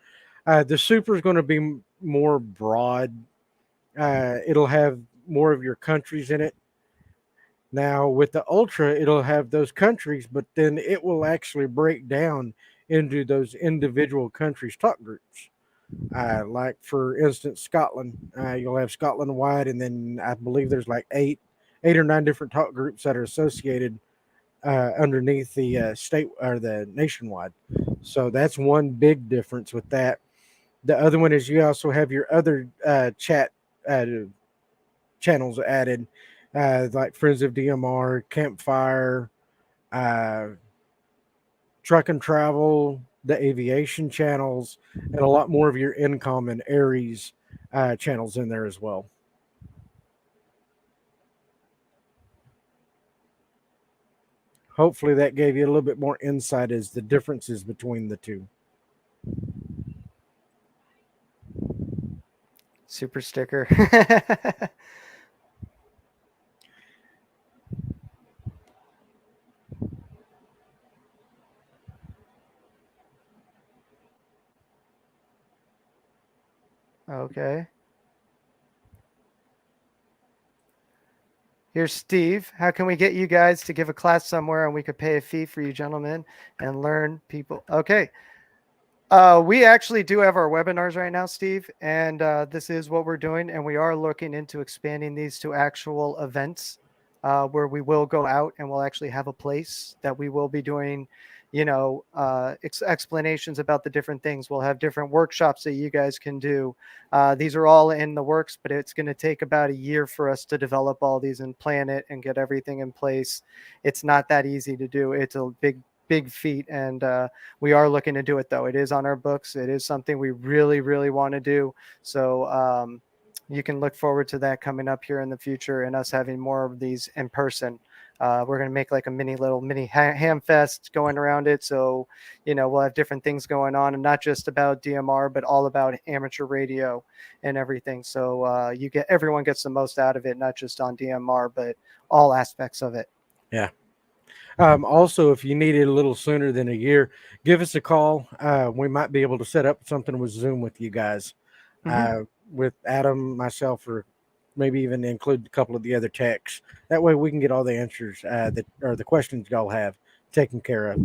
The Super is going to be more broad. It'll have more of your countries in it. Now with the Ultra, it'll have those countries, but then it will actually break down into those individual countries' talk groups. Like for instance, Scotland, you'll have Scotland wide, and then I believe there's like eight or nine different talk groups that are associated underneath the state or the nationwide. So that's one big difference with that. The other one is you also have your other chat channels added, like Friends of DMR, Campfire, uh, Truck and Travel, the aviation channels, and a lot more of your Incom and Aries channels in there as well. Hopefully that gave you a little bit more insight as the differences between the two. Super sticker. Okay. Here's Steve. How can we get you guys to give a class somewhere and we could pay a fee for you gentlemen and learn people? Okay. We actually do have our webinars right now, Steve, and this is what we're doing. And we are looking into expanding these to actual events where we will go out and we'll actually have a place that we will be doing, explanations about the different things. We'll have different workshops that you guys can do. These are all in the works, but it's going to take about a year for us to develop all these and plan it and get everything in place. It's not that easy to do. It's a big feat, and we are looking to do it, though. It is on our books. It is something we really, really want to do. So you can look forward to that coming up here in the future and us having more of these in person. We're going to make like a mini ham fest going around it. So, we'll have different things going on, and not just about DMR, but all about amateur radio and everything. So everyone gets the most out of it, not just on DMR, but all aspects of it. Yeah. Also, if you need it a little sooner than a year, give us a call. We might be able to set up something with Zoom with you guys, with Adam, myself, or maybe even include a couple of the other techs. That way we can get all the answers or the questions y'all have taken care of.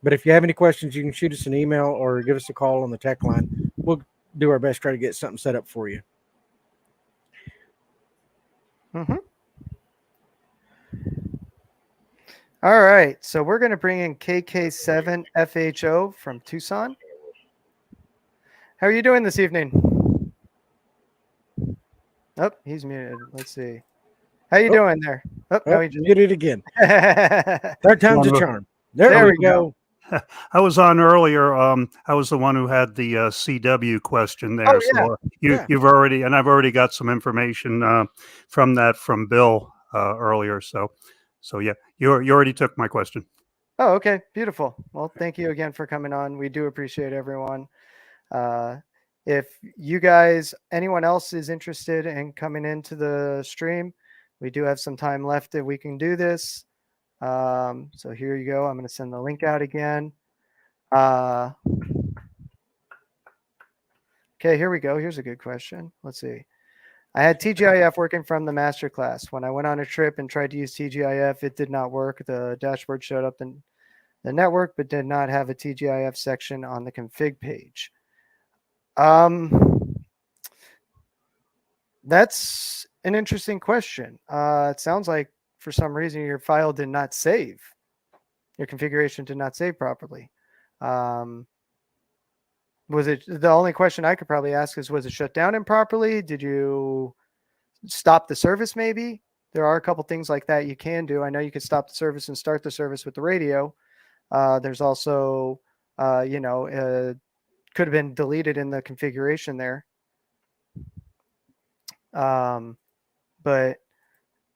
But if you have any questions, you can shoot us an email or give us a call on the tech line. We'll do our best to try to get something set up for you. All right, so we're going to bring in KK7FHO from Tucson. How are you doing this evening? Oh, he's muted. Let's see. How you doing there? Oh, no, he just muted again. Third time's a charm. There we go. I was on earlier. I was the one who had the CW question there. Oh, so you've already, and I've already got some information from Bill earlier. So yeah, you already took my question. Oh, okay. Beautiful. Well, thank you again for coming on. We do appreciate everyone. If you guys, anyone else is interested in coming into the stream, we do have some time left that we can do this. So here you go. I'm going to send the link out again. Okay, here we go. Here's a good question. Let's see. I had TGIF working from the masterclass. When I went on a trip and tried to use TGIF, it did not work. The dashboard showed up in the network, but did not have a TGIF section on the config page. That's an interesting question. It sounds like for some reason your file did not save. Your configuration did not save properly. Was it the only question I could probably ask is, was it shut down improperly? Did you stop the service? Maybe there are a couple things like that you can do. I know you could stop the service and start the service with the radio. There's also, could have been deleted in the configuration there. But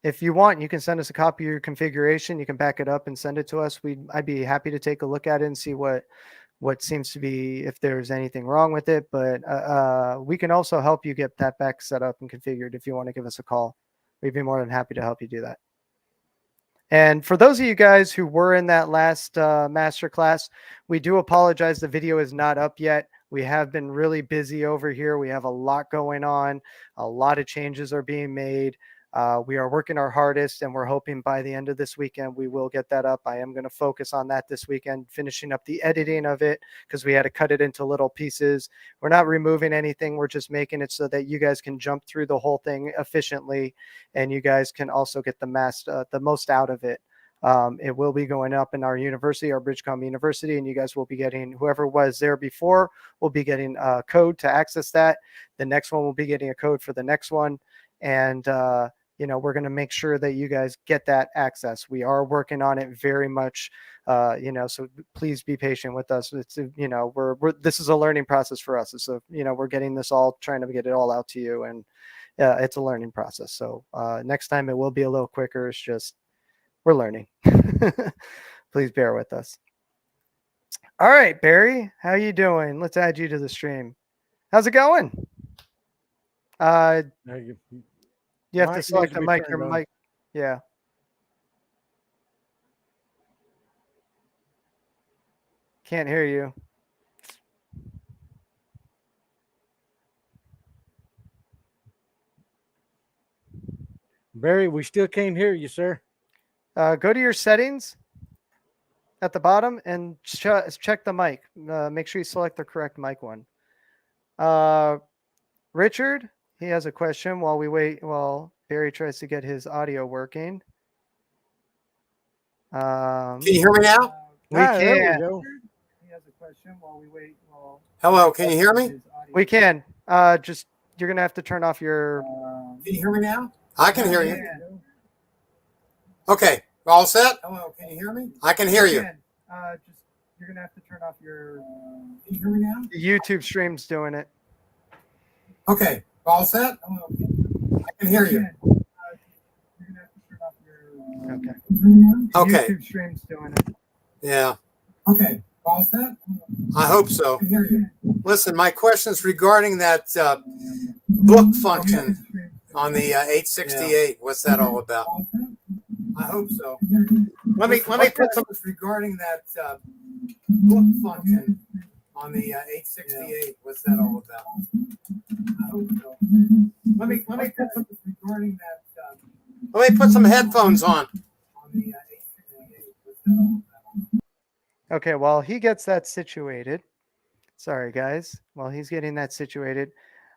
if you want, you can send us a copy of your configuration. You can back it up and send it to us. I'd be happy to take a look at it and see what seems to be, if there's anything wrong with it. But we can also help you get that back set up and configured if you want to give us a call. We'd be more than happy to help you do that. And for those of you guys who were in that last masterclass, we do apologize. The video is not up yet. We have been really busy over here. We have a lot going on. A lot of changes are being made. We are working our hardest, and we're hoping by the end of this weekend we will get that up. I am going to focus on that this weekend, finishing up the editing of it, because we had to cut it into little pieces. We're not removing anything. We're just making it so that you guys can jump through the whole thing efficiently, and you guys can also get the most out of it. It will be going up in our university, our BridgeCom University, and you guys will be getting, whoever was there before will be getting a code to access that. The next one will be getting a code for the next one. And, we're going to make sure that you guys get that access. We are working on it very much, so please be patient with us. It's, this is a learning process for us. So, we're getting this all, trying to get it all out to you, and it's a learning process. So next time it will be a little quicker. It's just, we're learning. Please bear with us. All right, Barry, how you doing? Let's add you to the stream. How's it going? You have to select the mic. Your mic. Yeah. Can't hear you. Barry, we still can't hear you, sir. Go to your settings at the bottom and check the mic. Make sure you select the correct mic one. Richard, he has a question while we wait, while Barry tries to get his audio working. Can you hear me now? We can. There we go. He has a question while we wait. Hello, can you hear me? We can. Just, you're going to have to turn off your... Can you hear me now? I can hear you. Okay, all set? Hello, can you hear me? I can hear you. Just, you're going to have to turn off your... Can you hear me now? The YouTube stream's doing it. Okay, all set? Hello, I can hear you. Okay. Okay. YouTube stream's doing it. Yeah. Okay, all set? I hope so. Listen, my question's regarding that book function on the 868. What's that all about? I hope so. Let me put some regarding that book function on the 868. What's that all about? I hope so. Let me put some regarding that. Let me put some headphones on. Okay, while he gets that situated, sorry guys, while he's getting that situated,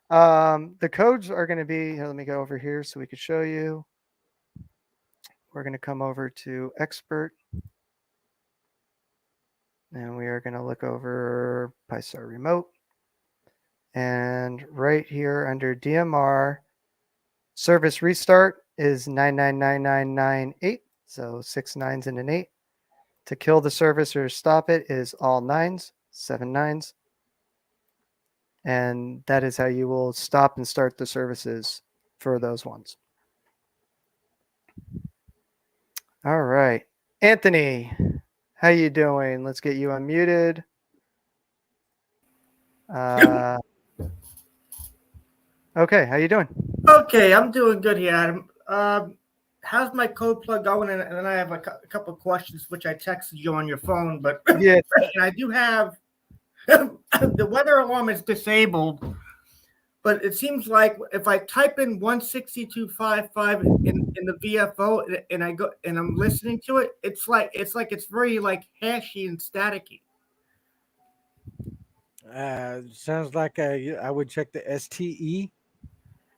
the codes are going to be, here, let me go over here so we could show you. We're going to come over to expert, and we are going to look over PyStar remote, and right here under DMR, service restart is 999998, so 6 9s and an 8. To kill the service or stop it is all 9s, 7 9s. And that is how you will stop and start the services for those ones. All right. Anthony, how you doing? Let's get you unmuted. Okay, how you doing? Okay, I'm doing good here, Adam. How's my code plug going? And then I have a couple of questions, which I texted you on your phone. But yeah, and I do have the weather alarm is disabled, but it seems like if I type in 162.55 in the VFO and I go and I'm listening to it, it's very like hashy and staticky. Sounds like I would check the STE,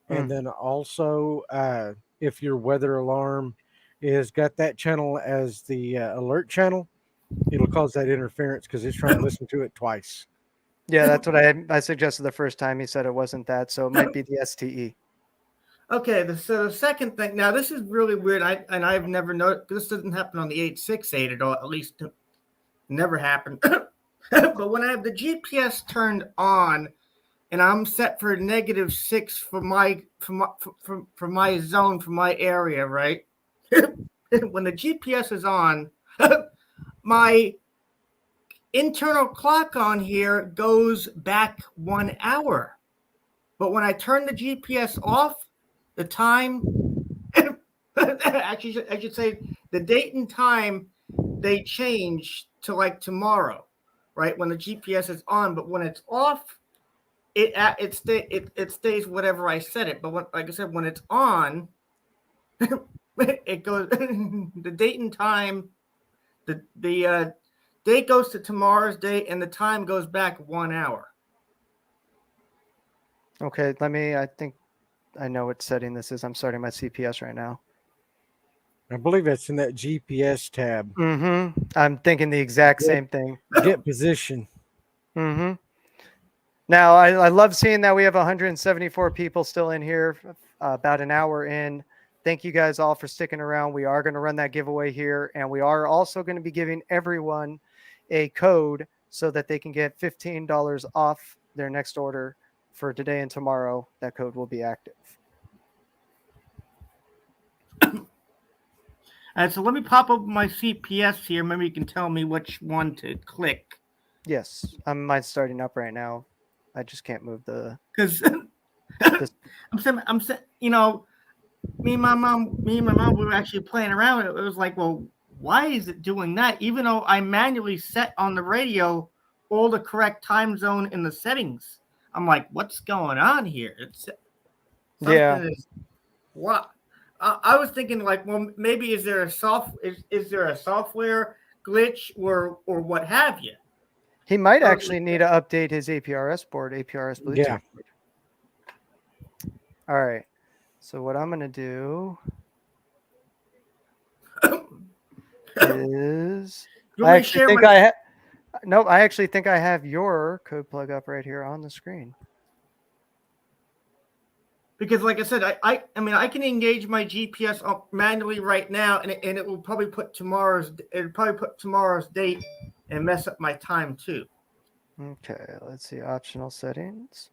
and then also if your weather alarm is got that channel as the alert channel, it'll cause that interference because it's trying to listen to it twice. Yeah, that's what I suggested the first time. He said it wasn't that, so it might be the STE. Okay, so the second thing, now this is really weird. I've never noticed, this doesn't happen on the 868 at all, at least it never happened. But when I have the GPS turned on and I'm set for -6 for my zone, for my area, right? When the GPS is on, my internal clock on here goes back 1 hour. But when I turn the GPS off, the time, actually, I should say the date and time, they change to like tomorrow, right? When the GPS is on, but when it's off, it stays whatever I set it. But like I said, when it's on, it goes the date and time. The date goes to tomorrow's date, and the time goes back 1 hour. Okay, I think I know what setting this is. I'm starting my CPS right now. I believe it's in that GPS tab. Mm-hmm. I'm thinking the exact same thing. Get position. Mm-hmm. Now, I love seeing that we have 174 people still in here, about an hour in. Thank you guys all for sticking around. We are going to run that giveaway here, and we are also going to be giving everyone a code so that they can get $15 off their next order for today and tomorrow. That code will be active. All right, so let me pop up my CPS here. Maybe you can tell me which one to click. Yes, mine's starting up right now. I just can't move the. Because I'm saying, you know, me and my mom, we were actually playing around. It was like, well, why is it doing that? Even though I manually set on the radio all the correct time zone in the settings. I'm like, what's going on here? It's what? I was thinking like, well, maybe is there a software glitch or what have you? He might actually need to update his APRS board, APRS Bluetooth. Yeah. Board. All right. So what I'm going to do is I actually think I have your code plug up right here on the screen. Because like I said, I mean, I can engage my GPS up manually right now, and it will probably put tomorrow's date and mess up my time too. Okay, let's see optional settings.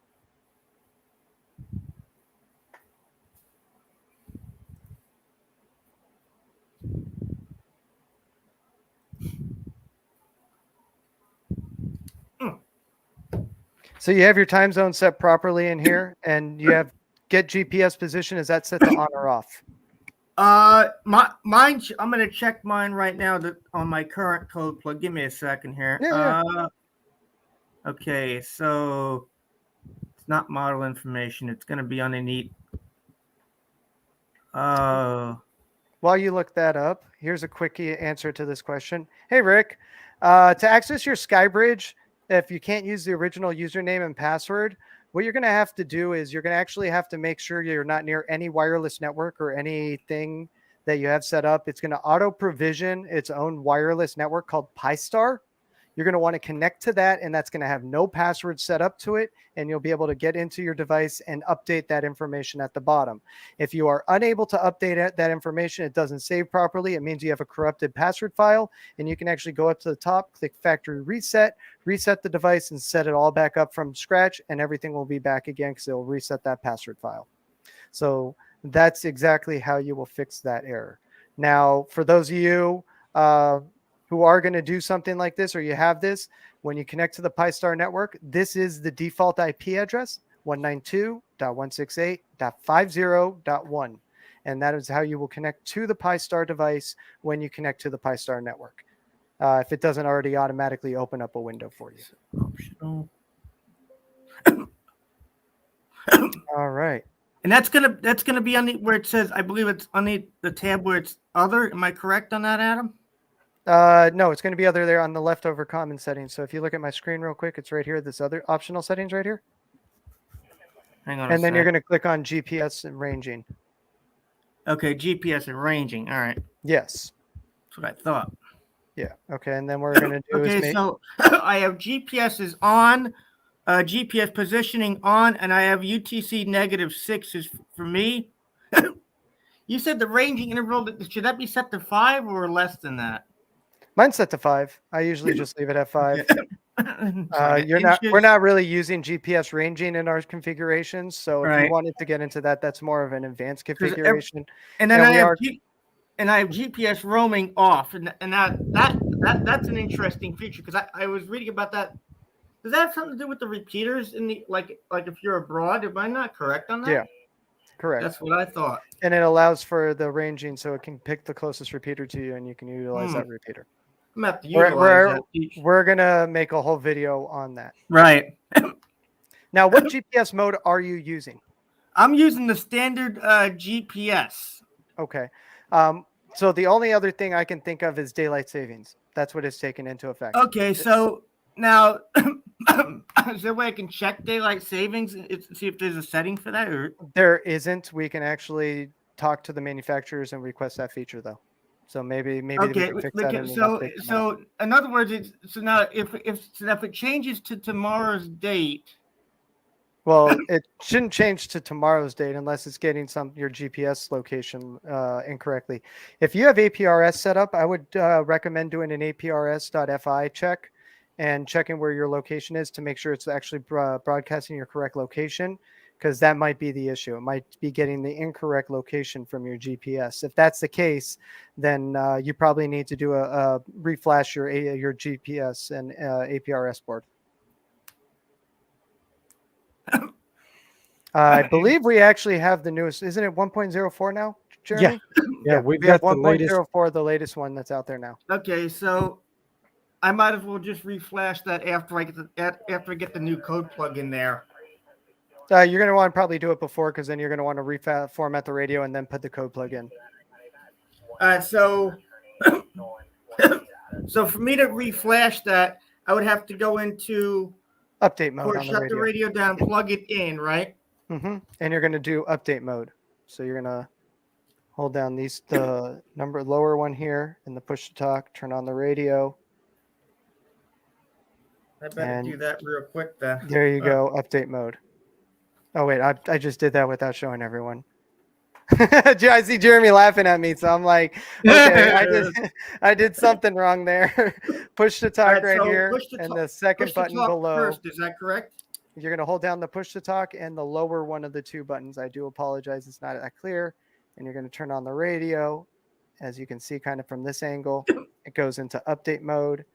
So you have your time zone set properly in here, and you have get GPS position. Is that set to on or off? Mine. I'm gonna check mine right now on my current code plug. Give me a second here. Yeah. Okay, so it's not model information. It's gonna be underneath. While you look that up, here's a quick answer to this question. Hey, Rick, to access your SkyBridge, if you can't use the original username and password, what you're going to have to do is you're going to actually have to make sure you're not near any wireless network or anything that you have set up. It's going to auto provision its own wireless network called Pi-Star. You're going to want to connect to that, and that's going to have no password set up to it, and you'll be able to get into your device and update that information at the bottom. If you are unable to update that information, it doesn't save properly, it means you have a corrupted password file, and you can actually go up to the top, click factory reset the device, and set it all back up from scratch, and everything will be back again because it will reset that password file. So that's exactly how you will fix that error. Now, for those of you who are going to do something like this, or you have this, when you connect to the Pi-Star network, this is the default IP address, 192.168.50.1. And that is how you will connect to the Pi-Star device when you connect to the Pi-Star network. If it doesn't already automatically open up a window for you. Optional. All right. And that's gonna be on where it says, I believe it's on the tab where it's other. Am I correct on that, Adam? No, it's going to be other there on the leftover common settings. So if you look at my screen real quick, it's right here. This other optional settings right here. Hang on. And then you're going to click on GPS and ranging. Okay, GPS and ranging. All right. Yes. That's what I thought. Yeah. Okay. And then what we're going to do is so I have GPS is on, GPS positioning on, and I have UTC -6 is for me. You said the ranging interval, should that be set to 5 or less than that? Mine's set to 5. I usually just leave it at 5. We're not really using GPS ranging in our configurations. So if you wanted to get into that, that's more of an advanced configuration. And then I have GPS roaming off, and that's an interesting feature because I was reading about that. Does that have something to do with the repeaters in the like if you're abroad? Am I not correct on that? Yeah, correct. That's what I thought. And it allows for the ranging, so it can pick the closest repeater to you, and you can utilize that repeater. I'm gonna have to utilize that feature. We're gonna make a whole video on that. Right. Now, what GPS mode are you using? I'm using the standard GPS. Okay. So the only other thing I can think of is daylight savings. That's what is taken into effect. Okay, so now is there a way I can check daylight savings and see if there's a setting for that? Or There isn't. We can actually talk to the manufacturers and request that feature, though. So maybe we okay, can fix that in an update tomorrow. so in other words, so now if it changes to tomorrow's date. Well, it shouldn't change to tomorrow's date unless it's getting your GPS location incorrectly. If you have APRS set up, I would recommend doing an APRS.FI check and checking where your location is to make sure it's actually broadcasting your correct location, because that might be the issue. It might be getting the incorrect location from your GPS. If that's the case, then you probably need to do a reflash your GPS and APRS board. I believe we actually have the newest. Isn't it 1.04 now, Jeremy? Yeah, we have got the latest. 1.04, the latest one that's out there now. Okay, so I might as well just reflash that after I get the new code plug in there. You're going to want to probably do it before, because then you're going to want to reformat the radio and then put the code plug in. So for me to reflash that, I would have to go into update mode or on shut the radio down, plug it in, right? Mm-hmm. And you're going to do update mode. So you're going to hold down the lower one here and the push to talk, turn on the radio. I better do that real quick then. There you go, update mode. Oh, wait, I just did that without showing everyone. I see Jeremy laughing at me, so I'm like, okay, I did something wrong there. Push to talk right here, and the second button below. First, is that correct? You're going to hold down the push to talk and the lower one of the two buttons. I do apologize, it's not that clear. And you're going to turn on the radio. As you can see, kind of from this angle, it goes into update mode.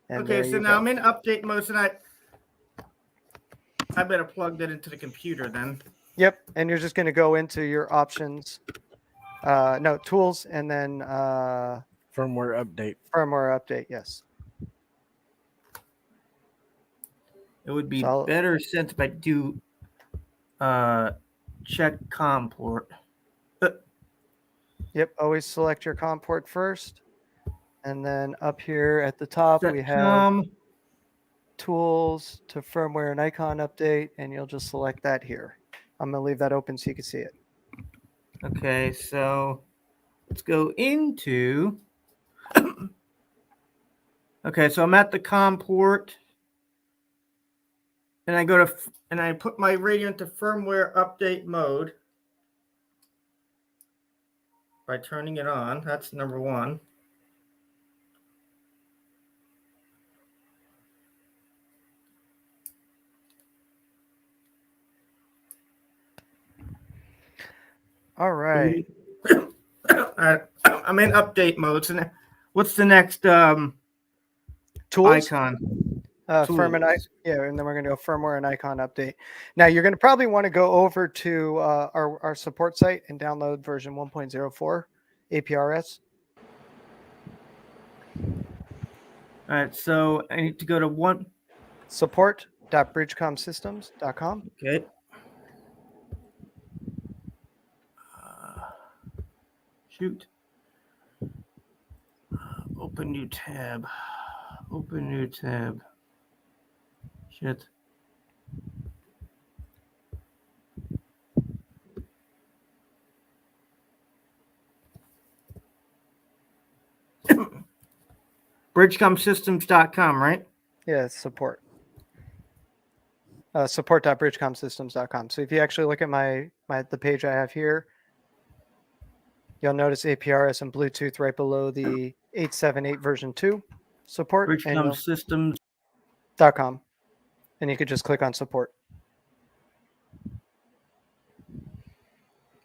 And okay, so now I'm in update mode, so I better plug that into the computer then. Yep, and you're just going to go into your options, tools, and then firmware update. Firmware update, yes. It would be better sense if I do check COM port. Yep, always select your COM port first. And then up here at the top, we have tools to firmware and icon update, and you'll just select that here. I'm going to leave that open so you can see it. Okay, so let's go into... Okay, so I'm at the COM port. And I go to, and I put my radio into firmware update mode by turning it on. That's number one. All right. I'm in update mode. So now, what's the next tools icon? Firmware, and then we're going to go firmware and icon update. Now you're going to probably want to go over to our support site and download version 1.04 APRS. All right, so I need to go to support.bridgecomsystems.com. Okay. Shoot. Open new tab. Open new tab. Shit. BridgeComSystems.com, right? Yeah, it's support. Support.bridgecomsystems.com. So if you actually look at the page I have here, you'll notice APRS and Bluetooth right below the 878 version 2 support. BridgeComSystems.com. And you could just click on support.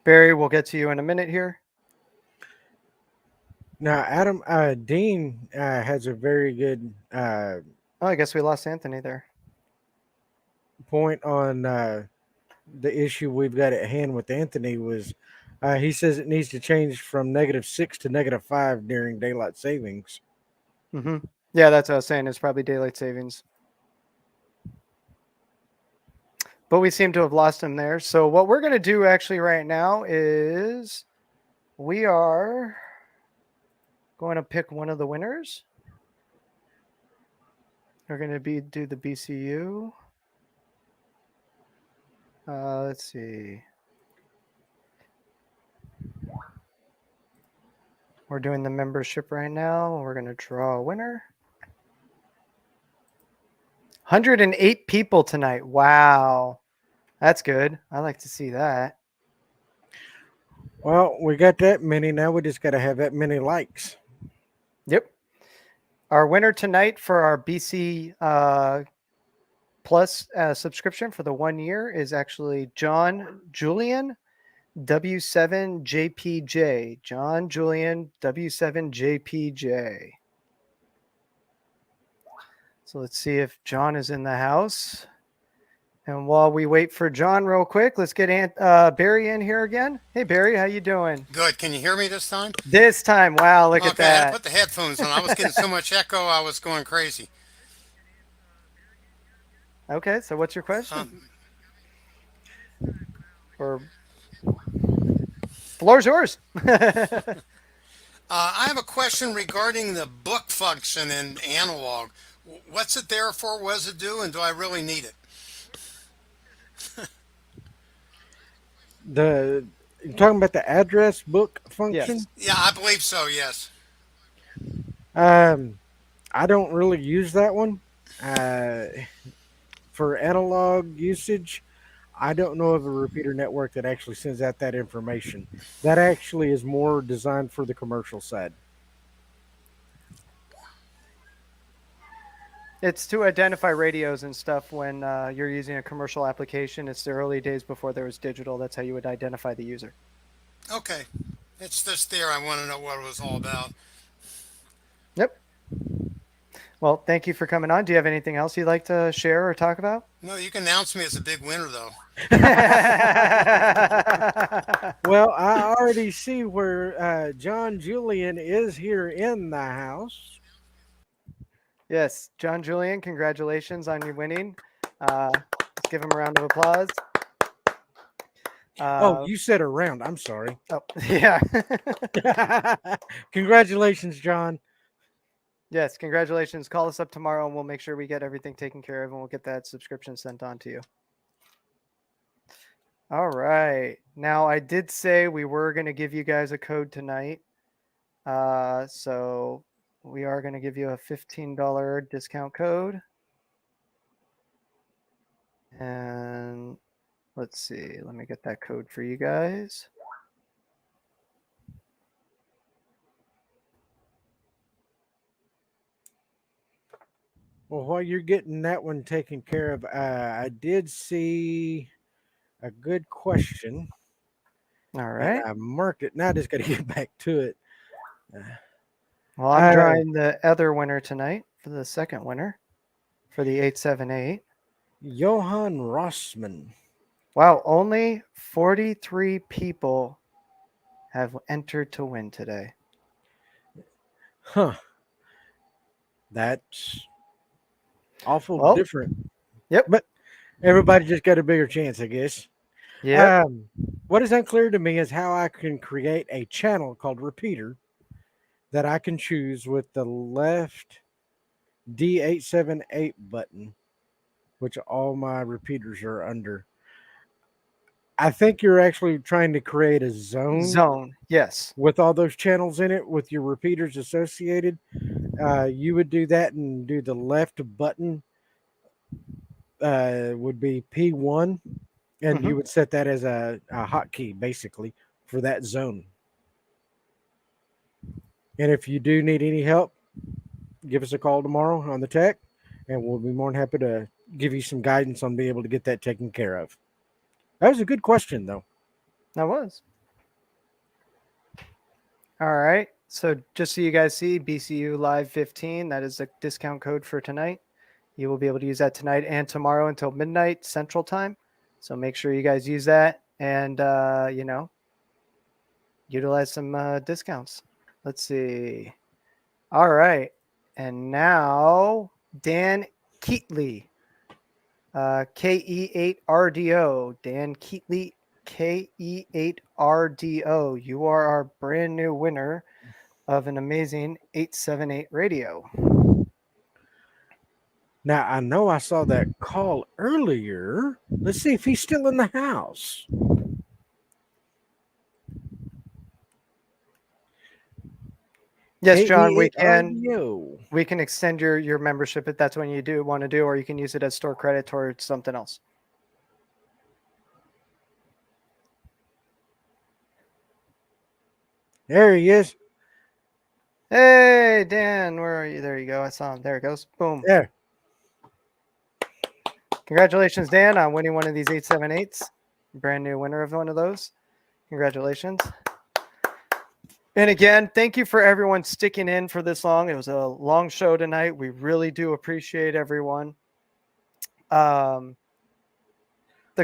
Barry, we'll get to you in a minute here. Now, Adam, Dean has a very good I guess we lost Anthony there. Point on the issue we've got at hand with Anthony was he says it needs to change from -6 to -5 during daylight savings. Mm-hmm. Yeah, that's what I was saying. It's probably daylight savings. But we seem to have lost him there. So what we're going to do actually right now is we are going to pick one of the winners. We're going to do the BCU. Let's see. We're doing the membership right now. We're going to draw a winner. 108 people tonight. Wow. That's good. I like to see that. Well, we got that many. Now we just got to have that many likes. Yep. Our winner tonight for our BC Plus subscription for the 1 year is actually John Julian W7JPJ. John Julian W7JPJ. So let's see if John is in the house. And while we wait for John real quick, let's get Barry in here again. Hey, Barry, how you doing? Good. Can you hear me this time? This time. Wow, look at Okay, I had that. to put the headphones on. I was getting so much echo, I was going crazy. Okay, so what's your question? Or floor's yours. I have a question regarding the book function in analog. What's it there for? What does it do? And do I really need it? You're talking about the address book function? Yes. Yeah, I believe so, yes. I don't really use that one. For analog usage, I don't know of a repeater network that actually sends out that information. That actually is more designed for the commercial side. It's to identify radios and stuff when you're using a commercial application. It's the early days before there was digital. That's how you would identify the user. Okay. It's just there. I want to know what it was all about. Yep. Well, thank you for coming on. Do you have anything else you'd like to share or talk about? No, you can announce me as a big winner, though. Well, I already see where John Julian is here in the house. Yes, John Julian, congratulations on your winning. Let's give him a round of applause. Oh, you said a round. I'm sorry. Oh, yeah. Congratulations, John. Yes, congratulations. Call us up tomorrow and we'll make sure we get everything taken care of and we'll get that subscription sent on to you. All right. Now, I did say we were going to give you guys a code tonight. So we are going to give you a $15 discount code. And let's see. Let me get that code for you guys. Well, while you're getting that one taken care of, I did see a good question. All right. I marked it. Now I just got to get back to it. Well, I'm drawing the other winner tonight for the second winner for the 878. Johann Rossman. Wow, only 43 people have entered to win today. Huh. That's awful different. Yep. But everybody just got a bigger chance, I guess. Yeah. What is unclear to me is how I can create a channel called repeater that I can choose with the left D878 button, which all my repeaters are under. I think you're actually trying to create a zone. Yes. With all those channels in it, with your repeaters associated. You would do that and do the left button would be P1, and you would set that as a hotkey basically for that zone. And if you do need any help, give us a call tomorrow on the tech, and we'll be more than happy to give you some guidance on being able to get that taken care of. That was a good question, though. That was. All right. So just so you guys see, BCU Live 15, that is a discount code for tonight. You will be able to use that tonight and tomorrow until midnight Central Time. So make sure you guys use that and, utilize some discounts. Let's see. All right. And now Dan Keatley, KE8RDO. Dan Keatley KE8RDO. You are our brand new winner of an amazing 878 radio. Now, I know I saw that call earlier. Let's see if he's still in the house. Yes, John, we KE8RDO. can extend your membership if that's what you do want to do, or you can use it as store credit towards something else. There he is. Hey, Dan, where are you? There you go. I saw him. There it goes. Boom. There. Congratulations, Dan, on winning one of these 878s. Brand new winner of one of those. Congratulations. And again, thank you for everyone sticking in for this long. It was a long show tonight. We really do appreciate everyone. The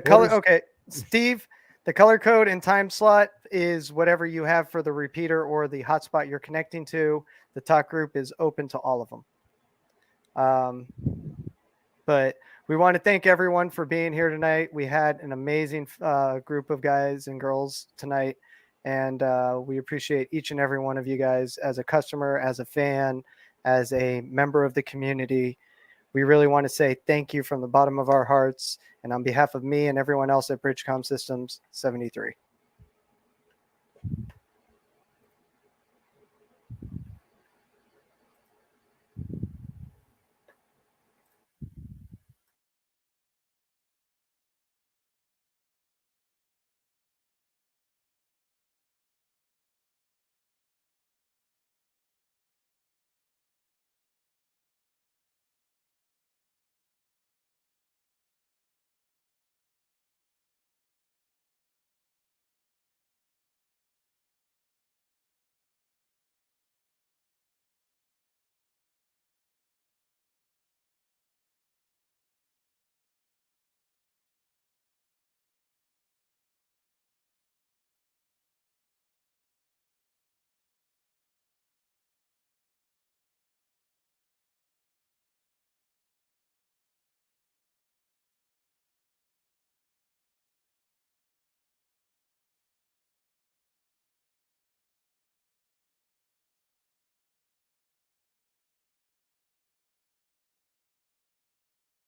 color, okay, Steve, the color code and time slot is whatever you have for the repeater or the hotspot you're connecting to. The talk group is open to all of them. But we want to thank everyone for being here tonight. We had an amazing group of guys and girls tonight, and we appreciate each and every one of you guys as a customer, as a fan, as a member of the community. We really want to say thank you from the bottom of our hearts, and on behalf of me and everyone else at BridgeCom Systems 73.